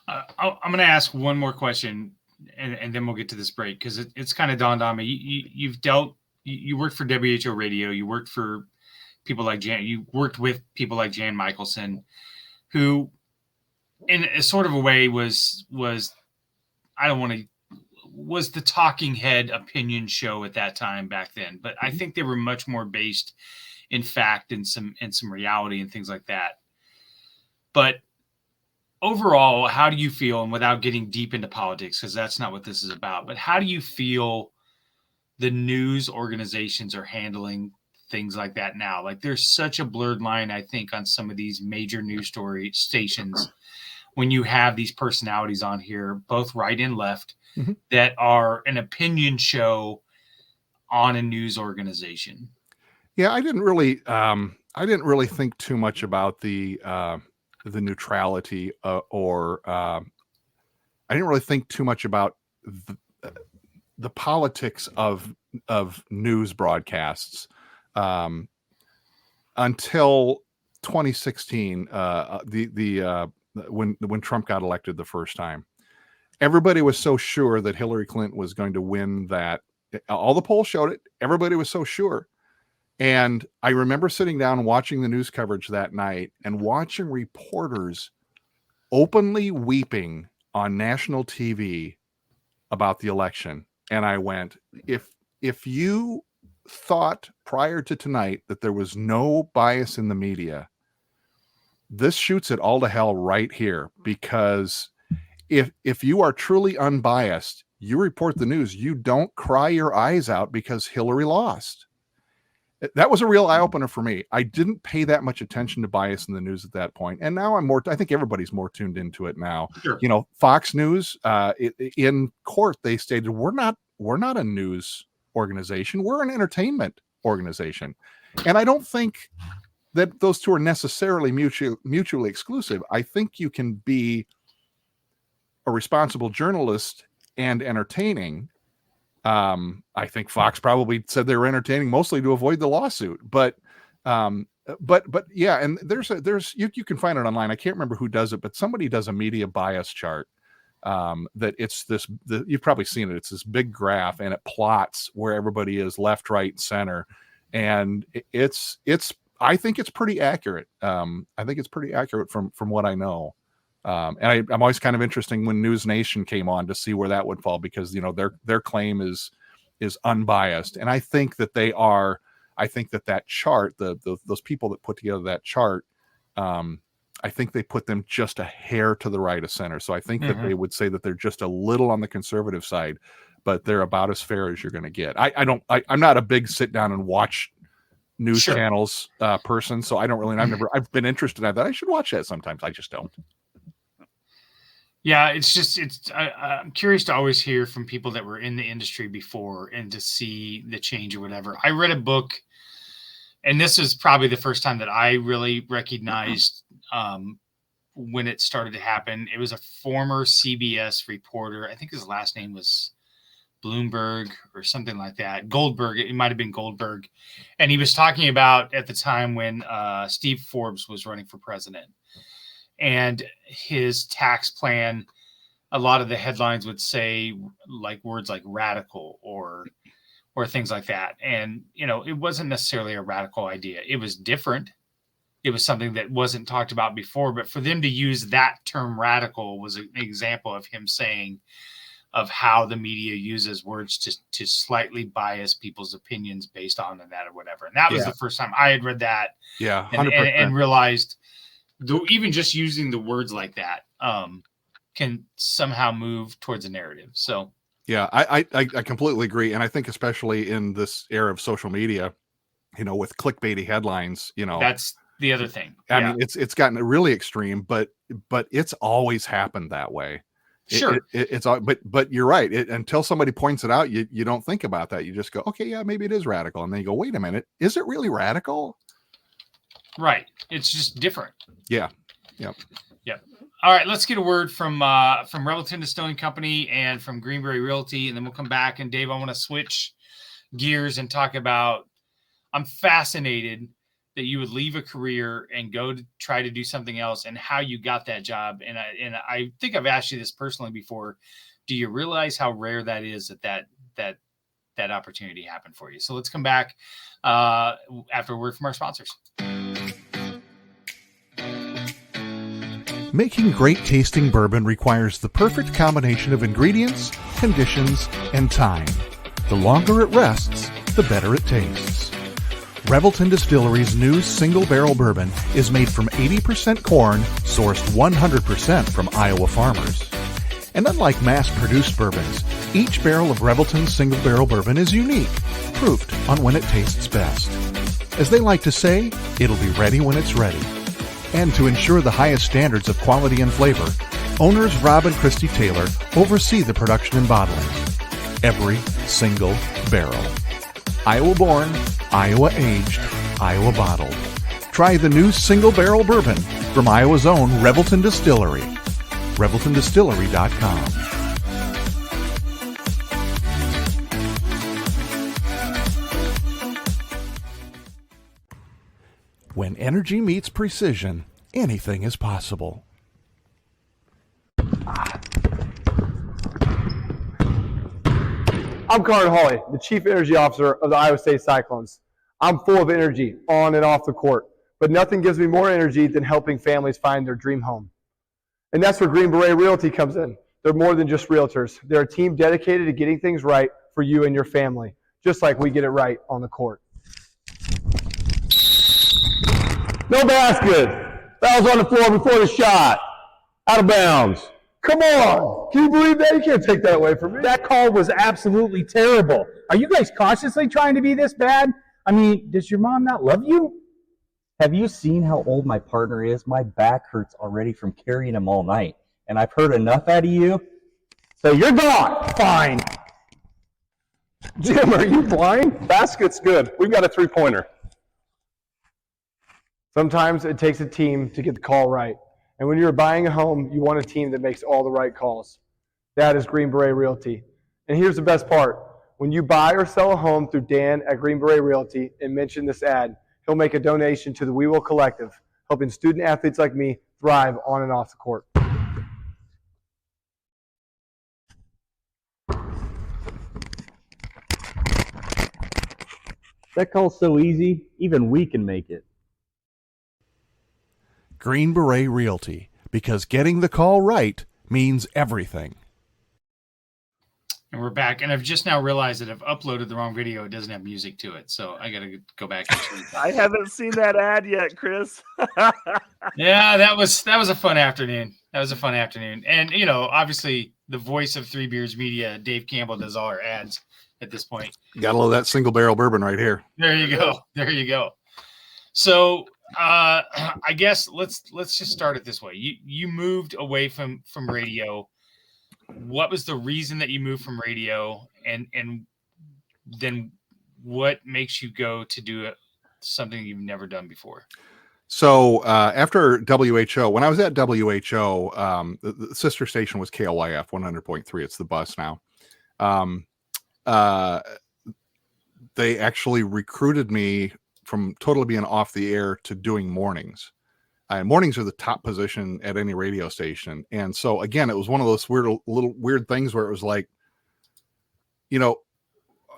I'm going to ask one more question, and then we'll get to this break, because it's kind of dawned on me. You worked for WHO Radio. You worked for people like you worked with people like Jan Michelson, who in a sort of a way was I don't want to was the talking head opinion show at that time back then, but I think they were much more based in fact and some reality and things like that. But overall, how do you feel, and without getting deep into politics, because that's not what this is about, but how do you feel the news organizations are handling things like that now? Like, there's such a blurred line, I think, on some of these major news story stations when you have these personalities on here, both right and left, that are an opinion show on a news organization. Yeah, I didn't really think too much about the neutrality, or I didn't really think too much about the politics of news broadcasts until 2016, when Trump got elected the first time. Everybody was so sure that Hillary Clinton was going to win that. All the polls showed it. Everybody was so sure. And I remember sitting down watching the news coverage that night and watching reporters openly weeping on national TV about the election. And I went, if you thought prior to tonight that there was no bias in the media, this shoots it all to hell right here. Because if you are truly unbiased, you report the news. You don't cry your eyes out because Hillary lost. That was a real eye-opener for me. I didn't pay that much attention to bias in the news at that point. And now I think everybody's more tuned into it now. Sure. You know, Fox News, in court, they stated, we're not a news organization. We're an entertainment organization. And I don't think that those two are necessarily mutually exclusive. I think you can be a responsible journalist and entertaining. I think Fox probably said they were entertaining mostly to avoid the lawsuit, but yeah. And you can find it online. I can't remember who does it, but somebody does a media bias chart. That it's you've probably seen it. It's this big graph and it plots where everybody is left, right, center. And I think it's pretty accurate. I think it's pretty accurate from what I know. And I'm always kind of interesting when News Nation came on to see where that would fall, because, you know, their claim is unbiased. And I think that they are. I think that chart, those people that put together that chart, I think they put them just a hair to the right of center. So I think that they would say that they're just a little on the conservative side, but they're about as fair as you're going to get. I'm not a big sit down and watch news channels person, so I don't really. I've been interested in that. I should watch that sometimes. I just don't. Yeah, I'm curious to always hear from people that were in the industry before and to see the change or whatever. I read a book, and this is probably the first time that I really recognized when it started to happen. It was a former CBS reporter. I think his last name was Bloomberg or something like that. Goldberg. It might have been Goldberg. And he was talking about at the time when Steve Forbes was running for president. And his tax plan, a lot of the headlines would say like words like radical or things like that. And, you know, it wasn't necessarily a radical idea. It was different. It was something that wasn't talked about before. But for them to use that term radical was an example of him saying of how the media uses words to slightly bias people's opinions based on that or whatever. And that was the first time I had read that. Yeah, 100%. And realized even just using the words like that can somehow move towards a narrative. So yeah, I completely agree. And I think especially in this era of social media, you know, with clickbaity headlines, you know, that's the other thing. I mean, it's gotten really extreme, but it's always happened that way. Sure. But you're right. Until somebody points it out, you don't think about that. You just go, okay, yeah, maybe it is radical. And then you go, wait a minute, is it really radical? Right. It's just different. Yeah. Yep. Yep. All right. Let's get a word from Revelton Distilling Company and from Greenberry Realty, and then we'll come back. And Dave, I want to switch gears and talk about. I'm fascinated that you would leave a career and go to try to do something else, and how you got that job. And I think I've asked you this personally before. Do you realize how rare that is that opportunity happened for you? So let's come back after a word from our sponsors. Making great tasting bourbon requires the perfect combination of ingredients, conditions, and time. The longer it rests, the better it tastes. Revelton Distillery's new single barrel bourbon is made from 80% corn, sourced 100% from Iowa farmers. And unlike mass-produced bourbons, each barrel of Revelton's single barrel bourbon is unique, proofed on when it tastes best. As they like to say, it'll be ready when it's ready. And to ensure the highest standards of quality and flavor, owners Rob and Christy Taylor oversee the production and bottling. Every single barrel. Iowa born, Iowa aged, Iowa bottled. Try the new single barrel bourbon from Iowa's own Revelton Distillery. ReveltonDistillery.com. When energy meets precision, anything is possible. I'm Carter Hawley, the Chief Energy Officer of the Iowa State Cyclones. I'm full of energy on and off the court, but nothing gives me more energy than helping families find their dream home. And that's where Green Beret Realty comes in. They're more than just realtors. They're a team dedicated to getting things right for you and your family, just like we get it right on the court. No basket. That was on the floor before the shot. Out of bounds. Come on! Can you believe that? You can't take that away from me. That call was absolutely terrible. Are you guys consciously trying to be this bad? I mean, does your mom not love you? Have you seen how old my partner is? My back hurts already from carrying him all night. And I've heard enough out of you. So you're gone. Fine. Jim, are you blind? Basket's good. We've got a three-pointer. Sometimes it takes a team to get the call right. And when you're buying a home, you want a team that makes all the right calls. That is Green Beret Realty. And here's the best part. When you buy or sell a home through Dan at Green Beret Realty and mention this ad, he'll make a donation to the We Will Collective, helping student athletes like me thrive on and off the court. That call's so easy, even we can make it. Green Beret Realty, because getting the call right means everything. And we're back, and I've just now realized that I've uploaded the wrong video. It doesn't have music to it, so I got to go back and change that. I haven't seen that ad yet, Chris. Yeah, that was a fun afternoon. And you know, obviously, the voice of Three Beers Media, Dave Campbell, does all our ads at this point. Gotta love that single barrel bourbon right here. There you go. So I guess let's just start it this way. You moved away from radio. What was the reason that you moved from radio, and then what makes you go to do something you've never done before? So after WHO, when I was at WHO, the sister station was KLYF 100.3. It's the bus now. They actually recruited me from totally being off the air to doing mornings. Mornings are the top position at any radio station. And so again, it was one of those little weird things where it was like, you know,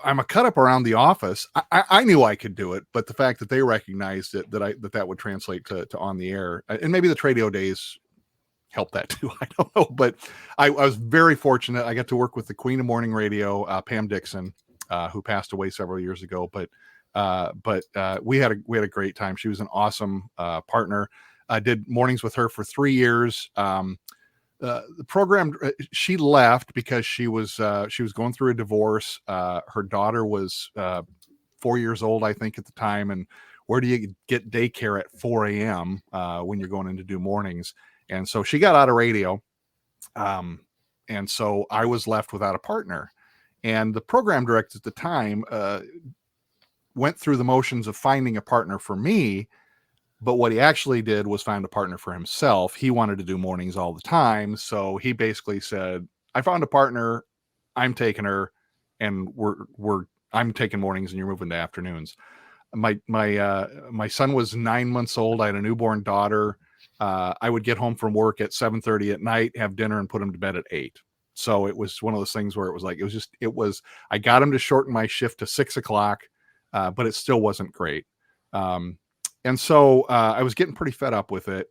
I'm a cut up around the office. I knew I could do it, but the fact that they recognized it, that would translate to on the air, and maybe the Tradio days helped that too. I don't know, but I was very fortunate. I got to work with the Queen of Morning Radio, Pam Dixon, who passed away several years ago, but we had a great time. She was an awesome partner. I did mornings with her for 3 years. The program, she left because she was going through a divorce. Her daughter was 4 years old, I think, at the time. And where do you get daycare at 4 a.m. When you're going in to do mornings? And so she got out of radio. And so I was left without a partner. And the program director at the time went through the motions of finding a partner for me. But what he actually did was find a partner for himself. He wanted to do mornings all the time. So he basically said, I found a partner, I'm taking her, and I'm taking mornings and you're moving to afternoons. My son was 9 months old. I had a newborn daughter. I would get home from work at 7:30 at night, have dinner, and put him to bed at 8. So it was one of those things where I got him to shorten my shift to 6 o'clock, but it still wasn't great. And so I was getting pretty fed up with it.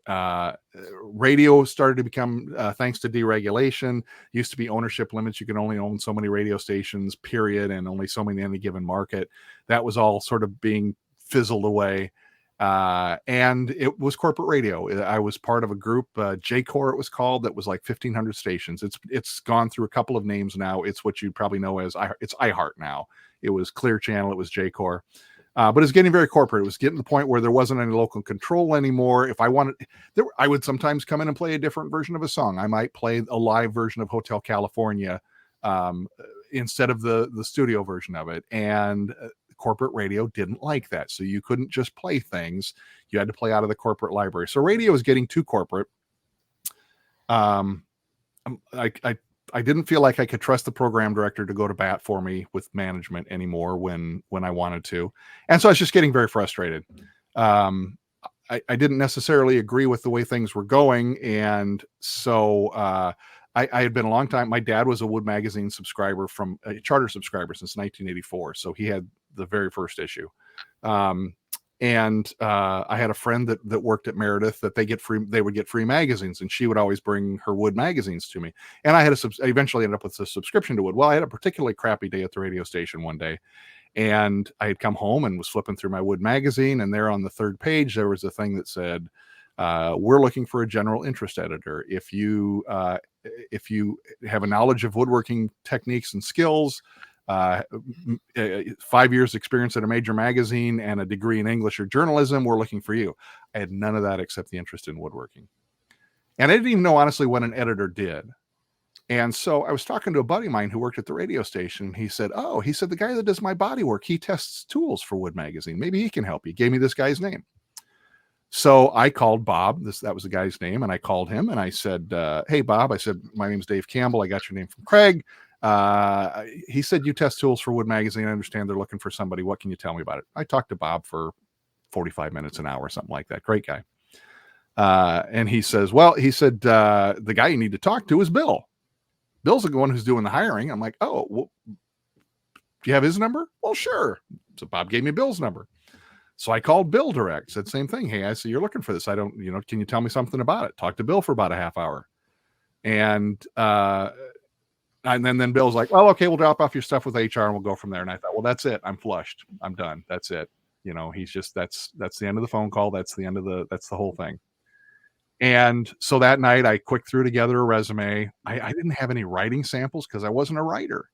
Radio started to become, thanks to deregulation, used to be ownership limits. You could only own so many radio stations, period, and only so many in any given market. That was all sort of being fizzled away. And it was corporate radio. I was part of a group, J-Core it was called, that was like 1,500 stations. It's gone through a couple of names now. It's what you probably know as it's iHeart now. It was Clear Channel. It was J-Core. But it's getting very corporate. It was getting to the point where there wasn't any local control anymore. If I wanted, I would sometimes come in and play a different version of a song. I might play a live version of Hotel California instead of the studio version of it. And corporate radio didn't like that. So you couldn't just play things. You had to play out of the corporate library. So radio is getting too corporate. I didn't feel like I could trust the program director to go to bat for me with management anymore when I wanted to. And so I was just getting very frustrated. I didn't necessarily agree with the way things were going. And so I had been a long time. My dad was a Wood Magazine subscriber, from a charter subscriber since 1984. So he had the very first issue. And I had a friend that worked at Meredith that they would get free magazines, and she would always bring her Wood magazines to me. And I eventually ended up with a subscription to Wood. Well, I had a particularly crappy day at the radio station one day, and I had come home and was flipping through my Wood magazine, and there on the third page, there was a thing that said, we're looking for a general interest editor. If you have a knowledge of woodworking techniques and skills, 5 years experience at a major magazine, and a degree in English or journalism, we're looking for you. I had none of that except the interest in woodworking. And I didn't even know, honestly, what an editor did. And so I was talking to a buddy of mine who worked at the radio station. He said, the guy that does my body work, he tests tools for Wood Magazine. Maybe he can help you. He gave me this guy's name. So I called Bob. That was the guy's name. And I called him and I said, hey, Bob, I said, my name's Dave Campbell. I got your name from Craig. He said, you test tools for Wood Magazine. I understand they're looking for somebody. What can you tell me about it? I talked to Bob for 45 minutes, an hour, something like that. Great guy. And he said, the guy you need to talk to is Bill. Bill's the one who's doing the hiring. I'm like, oh, well, do you have his number? Well, sure. So Bob gave me Bill's number. So I called Bill direct, said same thing. Hey, I see you're looking for this. I don't, can you tell me something about it? Talked to Bill for about a half hour. And then Bill's like, well, okay, we'll drop off your stuff with HR and we'll go from there. And I thought, well, that's it. I'm flushed. I'm done. That's it. He's just, that's the end of the phone call. That's the whole thing. And so that night I quick threw together a resume. I didn't have any writing samples because I wasn't a writer.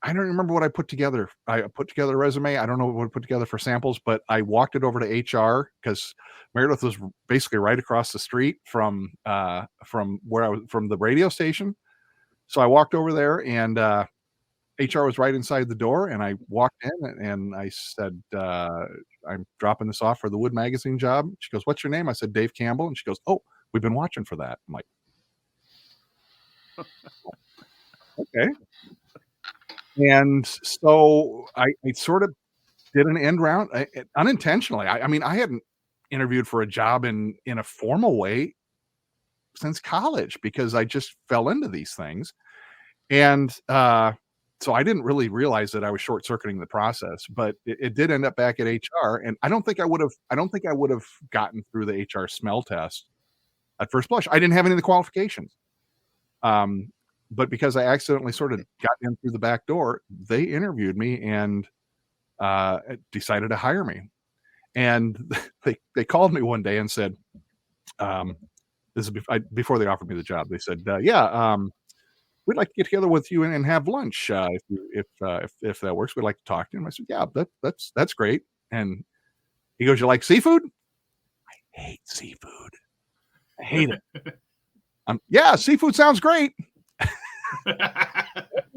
I don't remember what I put together. I put together a resume. I don't know what I put together for samples, but I walked it over to HR because Meredith was basically right across the street from where I was, from the radio station. So I walked over there and HR was right inside the door, and I walked in and I said, I'm dropping this off for the Wood Magazine job. She goes, what's your name? I said, Dave Campbell. And she goes, oh, we've been watching for that. I'm like, okay. And so I sort of did an end round unintentionally. I mean, I hadn't interviewed for a job in a formal way since college because I just fell into these things. And so I didn't really realize that I was short circuiting the process, but it did end up back at HR. And I don't think I would have gotten through the HR smell test at first blush. I didn't have any of the qualifications. But because I accidentally sort of got in through the back door, they interviewed me and decided to hire me. And they called me one day and said, this is before they offered me the job. They said, we'd like to get together with you and have lunch if that works. We'd like to talk to you. And I said, yeah, that's great. And he goes, you like seafood? I hate seafood. I hate it. Yeah, seafood sounds great.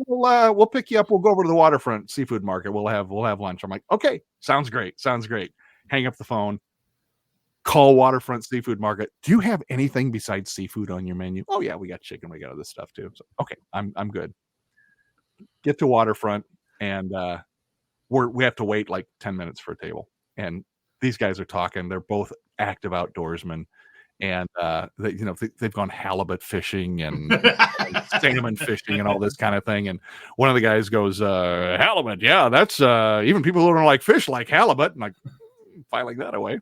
We'll pick you up. We'll go over to the waterfront seafood market. We'll have lunch. I'm like, okay, sounds great. Hang up the phone. Call Waterfront Seafood Market. Do you have anything besides seafood on your menu? Oh yeah, we got chicken. We got other stuff too. So, okay, I'm good. Get to Waterfront, and we have to wait like 10 minutes for a table. And these guys are talking. They're both active outdoorsmen, And they've gone halibut fishing and salmon fishing and all this kind of thing. And one of the guys goes, halibut, yeah, that's even people who don't like fish like halibut. And like filing that away.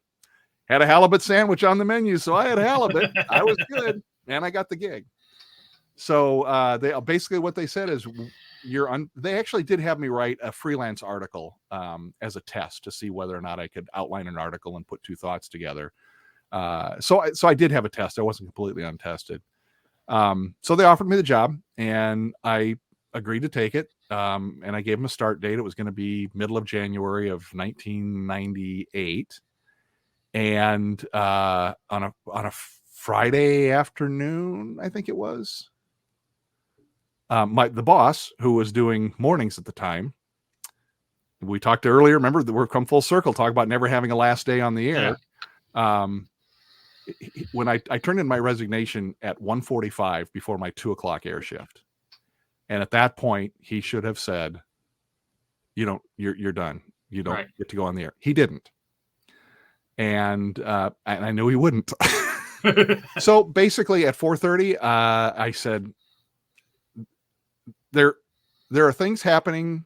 Had a halibut sandwich on the menu, so I had halibut. I was good, and I got the gig. So they basically what they said is they actually did have me write a freelance article as a test to see whether or not I could outline an article and put two thoughts together. So I did have a test. I wasn't completely untested. So they offered me the job, and I agreed to take it. And I gave them a start date. It was going to be middle of January of 1998. And on a Friday afternoon, I think it was, the boss, who was doing mornings at the time, we talked earlier, remember that we're come full circle, talk about never having a last day on the air. Yeah. When I turned in my resignation at 1:45 before my 2:00 air shift. And at that point, he should have said, you're done. You don't get to go on the air. He didn't. And I knew he wouldn't. So basically at 4:30, I said, there are things happening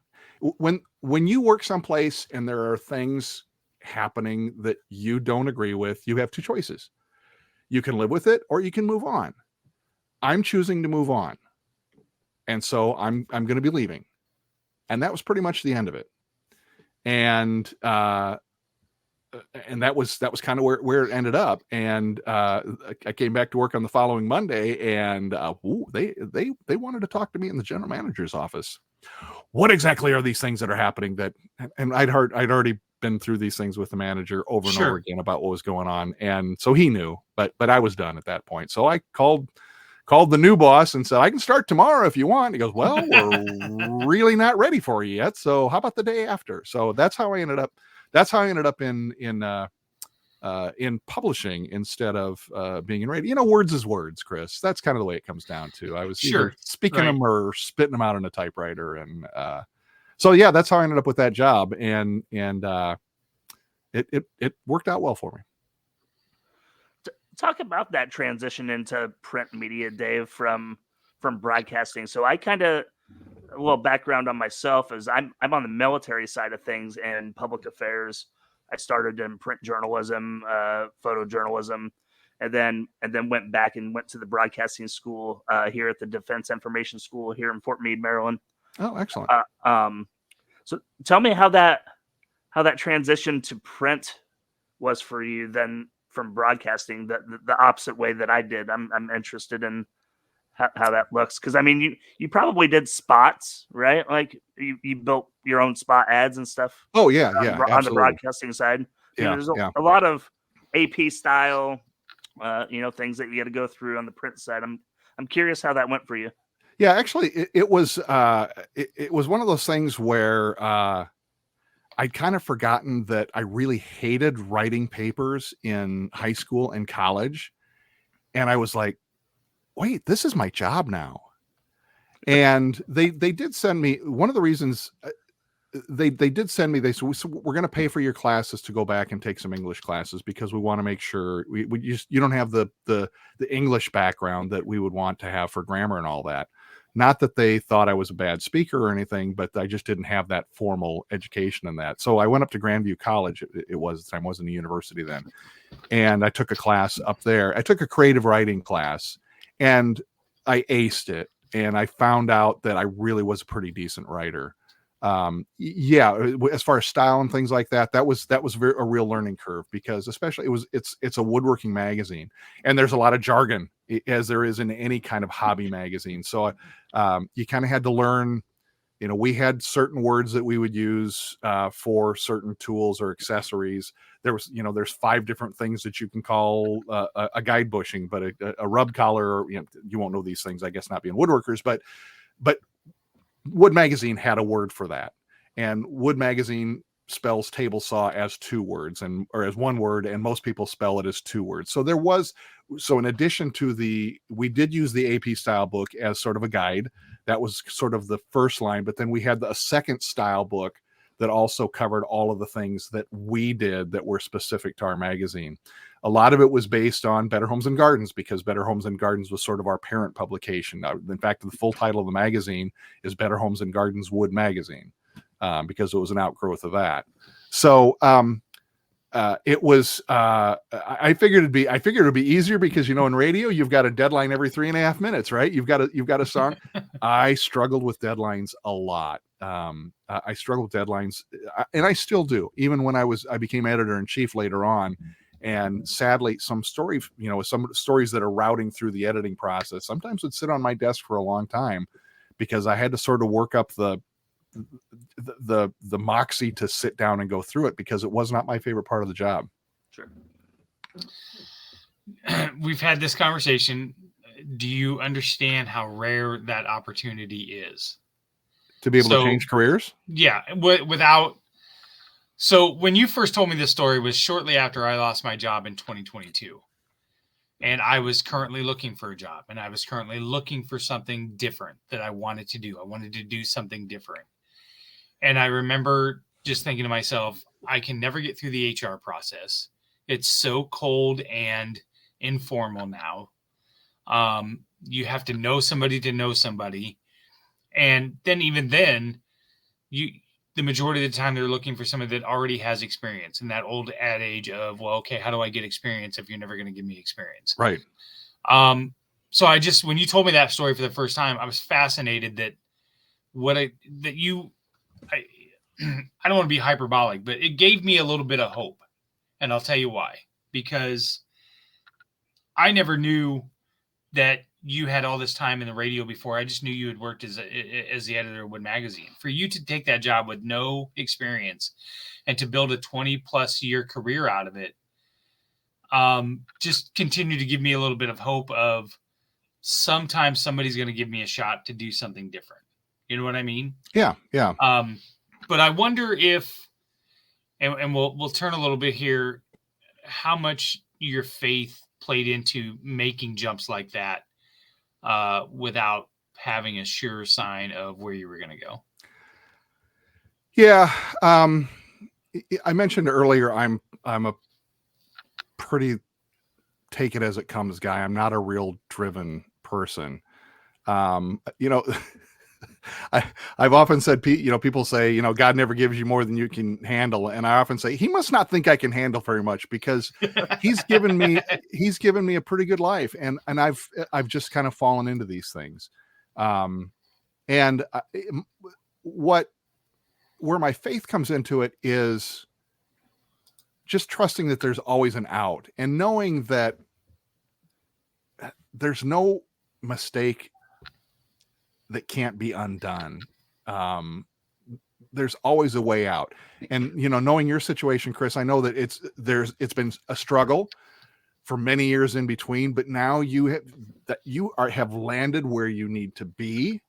when you work someplace and there are things happening that you don't agree with. You have two choices. You can live with it or you can move on. I'm choosing to move on. And so I'm going to be leaving. And that was pretty much the end of it. And that was kind of where it ended up. And I came back to work on the following Monday, and they wanted to talk to me in the general manager's office. What exactly are these things that are happening? And I'd already been through these things with the manager over and over again about what was going on, and so he knew. But I was done at that point. So I called the new boss and said, I can start tomorrow if you want. He goes, well, we're really not ready for you yet. So how about the day after? So that's how I ended up. That's how I ended up in publishing instead of being in radio. Words is words, Chris. That's kind of the way it comes down to. I was either speaking them or spitting them out on a typewriter. And so, yeah, that's how I ended up with that job. And it worked out well for me. Talk about that transition into print media, Dave, from broadcasting. So I kind of, a little background on myself is I'm on the military side of things and public affairs. I started in print journalism, photojournalism, and then went back and went to the broadcasting school here at the Defense Information School here in Fort Meade, Maryland. Oh, excellent. So tell me how that transition to print was for you then from broadcasting, the opposite way that I did. I'm interested in how that looks, because I mean you probably did spots, right? Like you built your own spot ads and stuff. Oh yeah, on the broadcasting side. There's a lot of AP style things that you got to go through on the print side. I'm curious how that went for you. Yeah, actually it was one of those things where I'd kind of forgotten that I really hated writing papers in high school and college, and I was like, wait, this is my job now. And they did send me, one of the reasons they did send me, they said, we're going to pay for your classes to go back and take some English classes, because we want to make sure you don't have the English background that we would want to have for grammar and all that. Not that they thought I was a bad speaker or anything, but I just didn't have that formal education in that. So I went up to Grandview College. It was at the time, wasn't a university then. And I took a class up there. I took a creative writing class, and I aced it, and I found out that I really was a pretty decent writer. As far as style and things like that, that was a real learning curve, because especially it's a woodworking magazine, and there's a lot of jargon, as there is in any kind of hobby magazine. So you kind of had to learn. We had certain words that we would use for certain tools or accessories. There's 5 different things that you can call a guide bushing, but a rub collar, you won't know these things, I guess, not being woodworkers, but Wood Magazine had a word for that. And Wood Magazine spells table saw as 2 words or as 1 word, and most people spell it as 2 words. So in addition to we did use the AP style book as sort of a guide. That was sort of the first line, but then we had a second style book that also covered all of the things that we did that were specific to our magazine. A lot of it was based on Better Homes and Gardens, because Better Homes and Gardens was sort of our parent publication. In fact, the full title of the magazine is Better Homes and Gardens Wood Magazine, because it was an outgrowth of that. So it was. I figured it would be easier because, in radio you've got a deadline every 3.5 minutes, right? You've got a song. I struggled with deadlines a lot. I struggled with deadlines, and I still do, even when I became editor in chief later on. And sadly, some stories that are routing through the editing process sometimes would sit on my desk for a long time, because I had to sort of work up the moxie to sit down and go through it, because it was not my favorite part of the job. Sure. We've had this conversation. Do you understand how rare that opportunity is to be able to change careers? Yeah. Without. So when you first told me this story was shortly after I lost my job in 2022, and I was currently looking for a job, and I was currently looking for something different that I wanted to do. I wanted to do something different. And I remember just thinking to myself, I can never get through the HR process. It's so cold and informal now. You have to know somebody to know somebody. And then even then, the majority of the time they're looking for somebody that already has experience, and that old adage of, well, okay, how do I get experience if you're never going to give me experience? Right. So when you told me that story for the first time, I was fascinated that I don't want to be hyperbolic, but it gave me a little bit of hope. And I'll tell you why. Because I never knew that you had all this time in the radio before. I just knew you had worked as the editor of Wood Magazine. For you to take that job with no experience and to build a 20+ year career out of it, just continue to give me a little bit of hope of sometimes somebody's going to give me a shot to do something different. You know what I mean? Yeah. Yeah. But I wonder if, and we'll turn a little bit here, how much your faith played into making jumps like that without having a sure sign of where you were going to go. Yeah. I mentioned earlier, I'm a pretty take it as it comes guy. I'm not a real driven person. I've often said, people say, God never gives you more than you can handle. And I often say, he must not think I can handle very much, because he's given me a pretty good life. And I've just kind of fallen into these things. Where my faith comes into it is just trusting that there's always an out, and knowing that there's no mistake that can't be undone. There's always a way out. And, knowing your situation, Chris, I know that it's been a struggle for many years in between, but now you have landed where you need to be.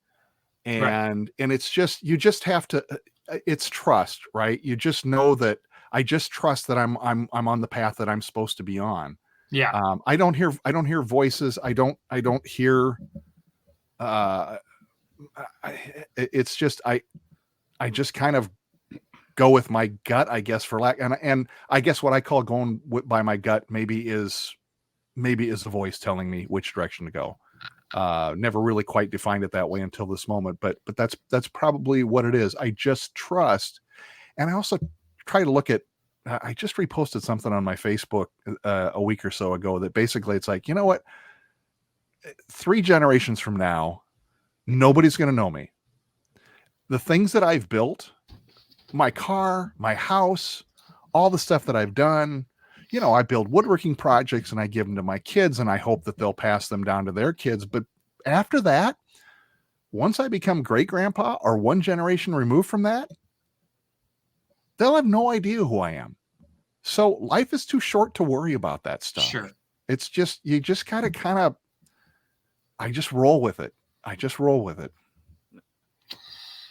And, right. And you just have to, it's trust, right? You just know that I just trust that I'm on the path that I'm supposed to be on. Yeah. I don't hear voices. I don't hear, it's just I just kind of go with my gut, I guess, and I guess what I call going by my gut maybe is the voice telling me which direction to go. Never really quite defined it that way until this moment, but that's probably what it is. I just trust. And I also try to look at, I just reposted something on my Facebook a week or so ago that basically it's like, you know what, 3 generations from now, nobody's going to know me. The things that I've built, my car, my house, all the stuff that I've done, I build woodworking projects and I give them to my kids and I hope that they'll pass them down to their kids. But after that, once I become great grandpa or one generation removed from that, they'll have no idea who I am. So life is too short to worry about that stuff. Sure. It's just, you just gotta I just roll with it.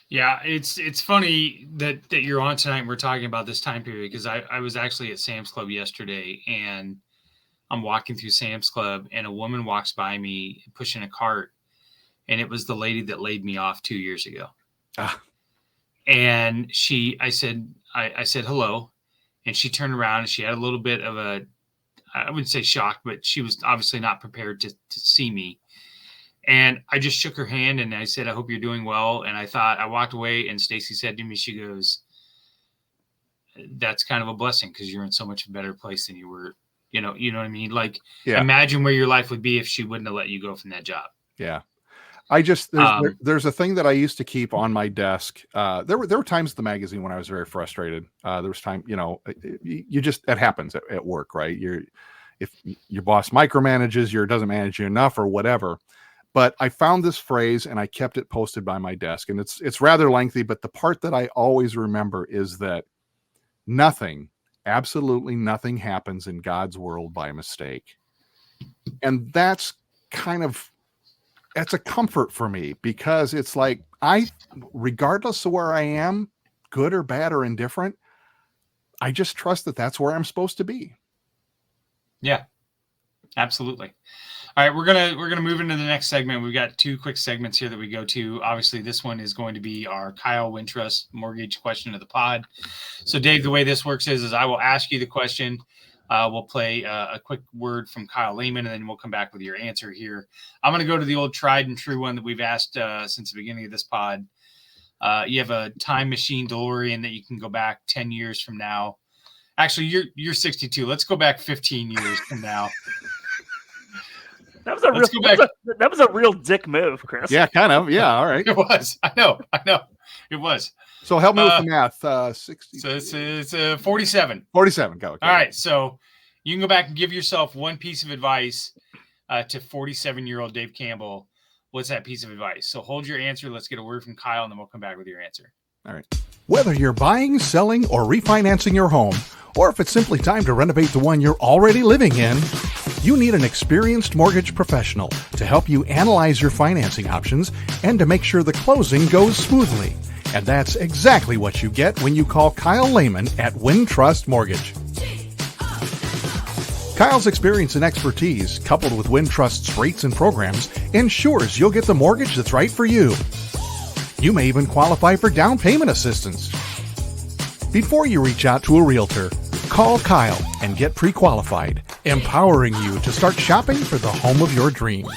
Yeah, it's funny that you're on tonight and we're talking about this time period, because I was actually at Sam's Club yesterday, and I'm walking through Sam's Club and a woman walks by me pushing a cart, and it was the lady that laid me off 2 years ago. And I said hello, and she turned around and she had a little bit of I wouldn't say shocked, but she was obviously not prepared to see me. And I just shook her hand and I said, I hope you're doing well. And I walked away, and Stacy said to me, she goes, that's kind of a blessing because you're in so much better place than you were. You know what I mean? Like, imagine where your life would be if she wouldn't have let you go from that job. Yeah. I just, there's a thing that I used to keep on my desk. There were times in the magazine when I was very frustrated. There was time, you just, it happens at work, right? If your boss micromanages you or doesn't manage you enough or whatever. But I found this phrase and I kept it posted by my desk, and it's rather lengthy, but the part that I always remember is that absolutely nothing happens in God's world by mistake. And that's a comfort for me, because it's like, regardless of where I am, good or bad or indifferent, I just trust that that's where I'm supposed to be. Yeah, absolutely. All right, we're gonna move into the next segment. We've got 2 quick segments here that we go to. Obviously, this one is going to be our Kyle Wintrust mortgage question of the pod. So, Dave, the way this works is I will ask you the question. We'll play a quick word from Kyle Lehman, and then we'll come back with your answer here. I'm going to go to the old tried and true one that we've asked since the beginning of this pod. You have a time machine DeLorean that you can go back 10 years from now. Actually, you're 62. Let's go back 15 years from now. That was a real dick move, Chris. Yeah, kind of. Yeah, all right. It was. I know. It was. So help me with the math. 60. So it's 47. 47. Go. Okay. All right. So you can go back and give yourself one piece of advice to 47-year-old Dave Campbell. What's that piece of advice? So hold your answer. Let's get a word from Kyle, and then we'll come back with your answer. All right. Whether you're buying, selling, or refinancing your home, or if it's simply time to renovate the one you're already living in, you need an experienced mortgage professional to help you analyze your financing options and to make sure the closing goes smoothly. And that's exactly what you get when you call Kyle Lehman at Wintrust Mortgage. Kyle's experience and expertise, coupled with Wintrust's rates and programs, ensures you'll get the mortgage that's right for you. You may even qualify for down payment assistance. Before you reach out to a realtor, call Kyle and get pre-qualified, empowering you to start shopping for the home of your dreams.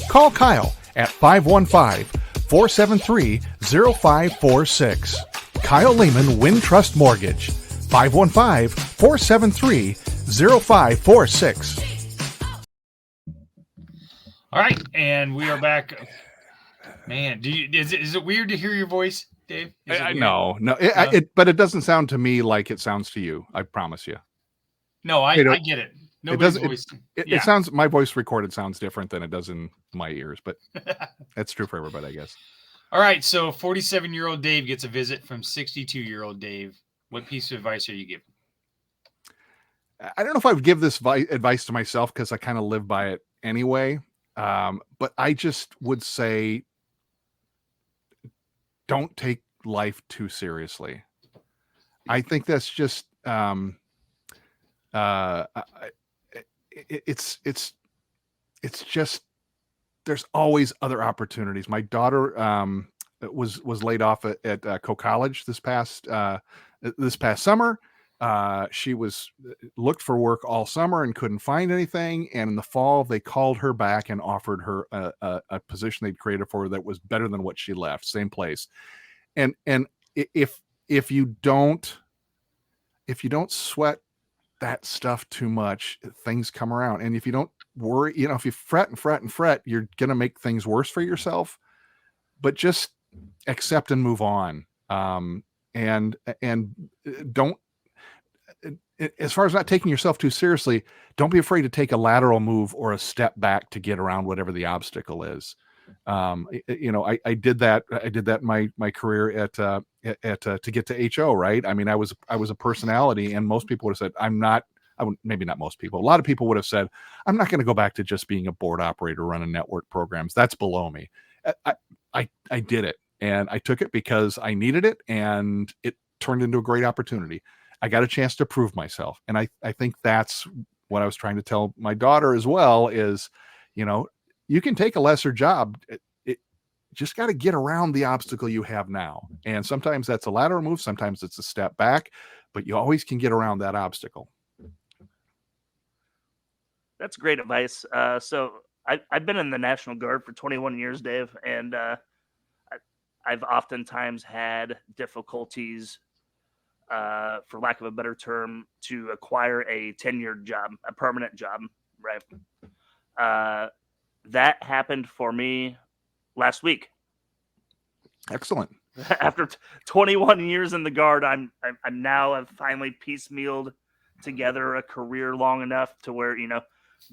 Call Kyle at 515-473-0546. Kyle Lehman Wintrust Mortgage, 515-473-0546. All right, and we are back. Man, is it weird to hear your voice, Dave? No. But it doesn't sound to me like it sounds to you. I promise you. No, I get it. It sounds, my voice recorded sounds different than it does in my ears, but that's true for everybody, I guess. All right, so 47-year-old Dave gets a visit from 62-year-old Dave. What piece of advice are you giving? I don't know if I would give this advice to myself because I kind of live by it anyway. But I just would say, don't take life too seriously. I think that's just it's just, there's always other opportunities. My daughter was laid off at College this past summer. She was looked for work all summer and couldn't find anything. And in the fall, they called her back and offered her a position they'd created for her that was better than what she left, same place. And if you don't sweat that stuff too much, things come around. And if you don't worry, if you fret, you're going to make things worse for yourself. But just accept and move on. And don't, as far as not taking yourself too seriously, don't be afraid to take a lateral move or a step back to get around whatever the obstacle is. I did that. I did that in my career at to get to HO. Right. I mean, I was a personality, and most people would have said, maybe not most people. A lot of people would have said, I'm not going to go back to just being a board operator running network programs. That's below me. I did it, and I took it because I needed it, and it turned into a great opportunity. I got a chance to prove myself. And I think that's what I was trying to tell my daughter as well is, you can take a lesser job. It just got to get around the obstacle you have now. And sometimes that's a lateral move. Sometimes it's a step back, but you always can get around that obstacle. That's great advice. So I've been in the National Guard for 21 years, Dave, and I've oftentimes had difficulties, for lack of a better term, to acquire a tenured job, a permanent job, right? That happened for me last week. Excellent. After 21 years in the Guard, I'm now have finally piecemealed together a career long enough to where,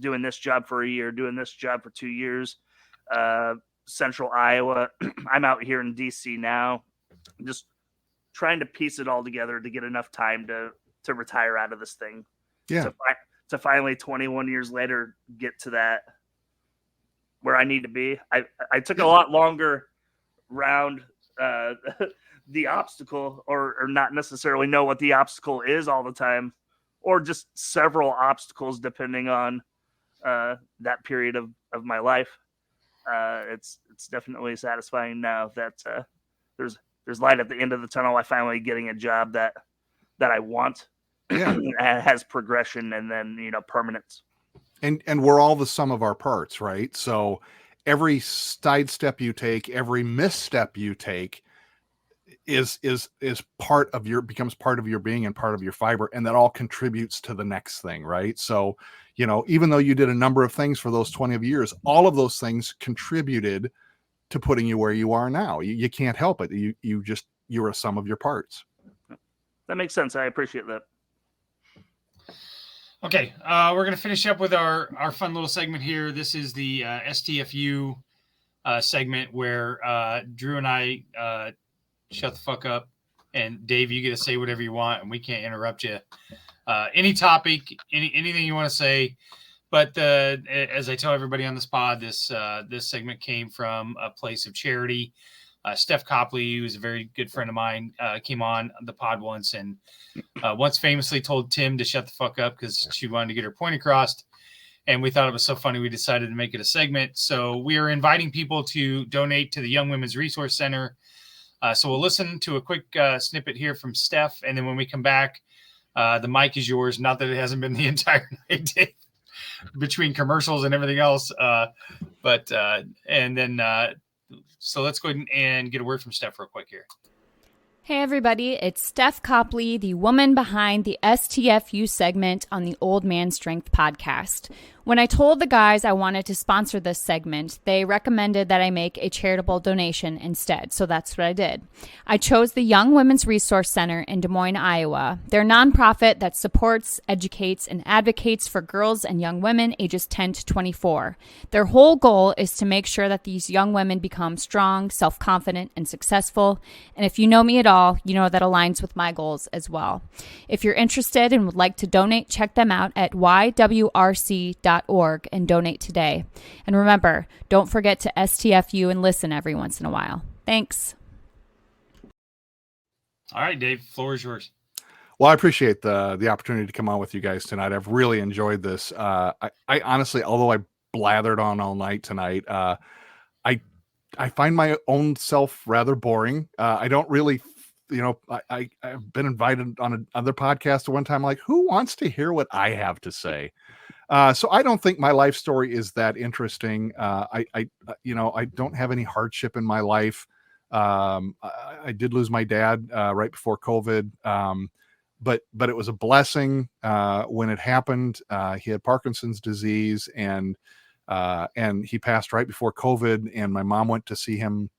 doing this job for a year, doing this job for 2 years, Central Iowa. I'm out here in DC now, just trying to piece it all together to get enough time to retire out of this thing. Yeah. To finally 21 years later get to that where I need to be. I took a lot longer round the obstacle, or not necessarily know what the obstacle is all the time, or just several obstacles depending on that period of my life. It's definitely satisfying now that there's light at the end of the tunnel. I finally getting a job that I want. Yeah. Has progression and then permanence. And we're all the sum of our parts, right? So every sidestep you take, every misstep you take is part of becomes part of your being and part of your fiber, and that all contributes to the next thing, right? So, even though you did a number of things for those 20 years, all of those things contributed to putting you where you are now. You can't help it. You're a sum of your parts. That makes sense. I appreciate that. Okay, we're going to finish up with our fun little segment here. This is the STFU segment where Drew and I shut the fuck up, and Dave, you get to say whatever you want, and we can't interrupt you. Any topic, anything you want to say. But as I tell everybody on this pod, this segment came from a place of charity. Steph Copley, who's a very good friend of mine, came on the pod once and once famously told Tim to shut the fuck up because she wanted to get her point across. And we thought it was so funny, we decided to make it a segment. So we are inviting people to donate to the Young Women's Resource Center. So we'll listen to a quick snippet here from Steph. And then when we come back, the mic is yours. Not that it hasn't been the entire night, Dave, between commercials and everything else. So let's go ahead and get a word from Steph real quick here. Hey everybody, it's Steph Copley, the woman behind the STFU segment on the Old Man Strength podcast. When I told the guys I wanted to sponsor this segment, they recommended that I make a charitable donation instead, so that's what I did. I chose the Young Women's Resource Center in Des Moines, Iowa. They're a nonprofit that supports, educates, and advocates for girls and young women ages 10 to 24. Their whole goal is to make sure that these young women become strong, self-confident, and successful. And if you know me at all, you know that aligns with my goals as well. If you're interested and would like to donate, check them out at ywrc.org and donate today. And remember, don't forget to STFU and listen every once in a while. Thanks. All right, Dave, floor is yours. Well, I appreciate the opportunity to come on with you guys tonight. I've really enjoyed this. I honestly, although I blathered on all night tonight, I find my own self rather boring. I don't really, I've been invited on another podcast at one time. Like, who wants to hear what I have to say? So I don't think my life story is that interesting. I don't have any hardship in my life. I did lose my dad right before COVID, but it was a blessing when it happened. He had Parkinson's disease, and he passed right before COVID. And my mom went to see him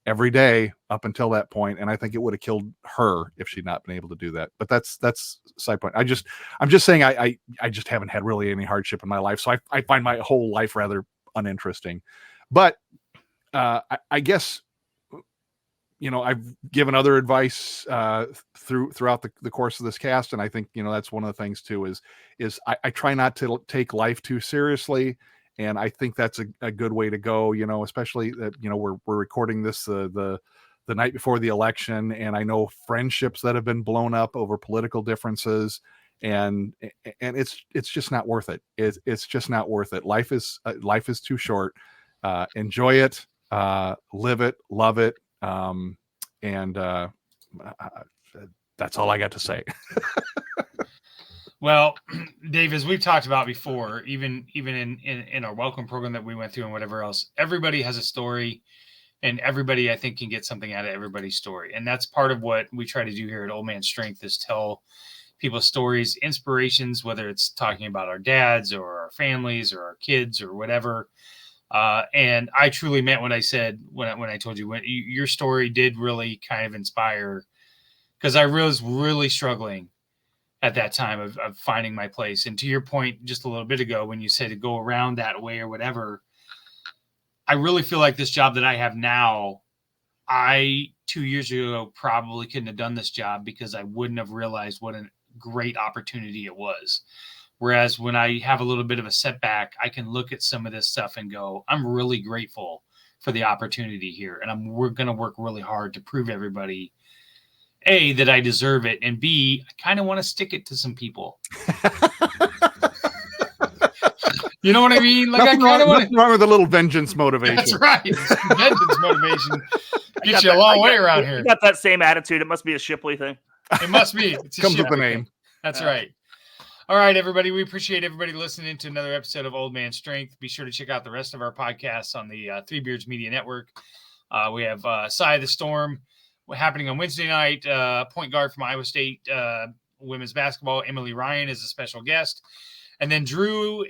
every day up until that point, and I think it would have killed her if she'd not been able to do that. But that's side point. I'm just saying I just haven't had really any hardship in my life, so I find my whole life rather uninteresting. But I guess I've given other advice throughout the course of this cast, and I think that's one of the things too is I try not to take life too seriously. And I think that's a good way to go, especially that, we're recording this the night before the election. And I know friendships that have been blown up over political differences, and it's just not worth it. It's just not worth it. Life is too short. Enjoy it, live it, love it. And that's all I got to say. Well, Dave, as we've talked about before, even in our welcome program that we went through and whatever else, everybody has a story, and everybody, I think, can get something out of everybody's story. And that's part of what we try to do here at Old Man Strength, is tell people stories, inspirations, whether it's talking about our dads or our families or our kids or whatever. And I truly meant what I said when I told you, your story did really kind of inspire, because I was really struggling at that time of finding my place. And to your point just a little bit ago, when you said to go around that way or whatever, I really feel like this job that I have now, 2 years ago probably couldn't have done this job, because I wouldn't have realized what a great opportunity it was. Whereas when I have a little bit of a setback, I can look at some of this stuff and go, I'm really grateful for the opportunity here. And we're going to work really hard to prove everybody, A, that I deserve it, and B, I kind of want to stick it to some people. You know what I mean? Like, nothing I kind of want nothing wrong with a little vengeance motivation. That's right. Vengeance motivation gets you a long way around here. You got that same attitude. It must be a Shipley thing. It must be. It's Comes with the name. Thing. That's right. All right, everybody. We appreciate everybody listening to another episode of Old Man Strength. Be sure to check out the rest of our podcasts on the Three Beards Media Network. We have Side of the Storm happening on Wednesday night. Point guard from Iowa State women's basketball, Emily Ryan, is a special guest. And then Drew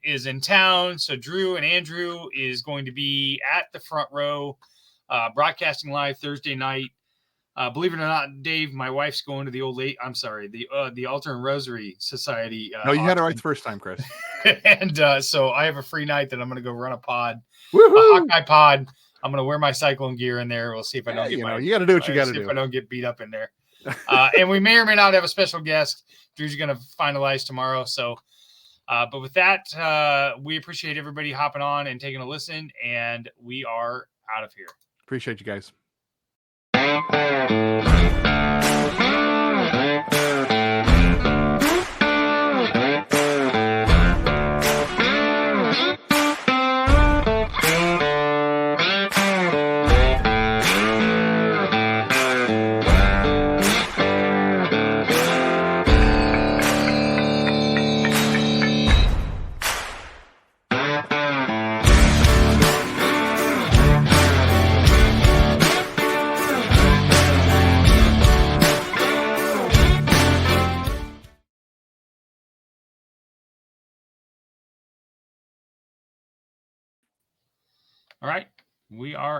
is in town. So Drew and Andrew is going to be at the front row, broadcasting live Thursday night. Believe it or not, Dave, my wife's going to the the Altar and Rosary Society. No, you had it right the first time, Chris. And so I have a free night that I'm going to go run a pod, Woo-hoo! a Hawkeye pod. I'm going to wear my cycling gear in there. We'll see if I don't you got to do what you got to do. If I don't get beat up in there. And we may or may not have a special guest. Drew's going to finalize tomorrow. So, but with that, we appreciate everybody hopping on and taking a listen, and we are out of here. Appreciate you guys. All right. We are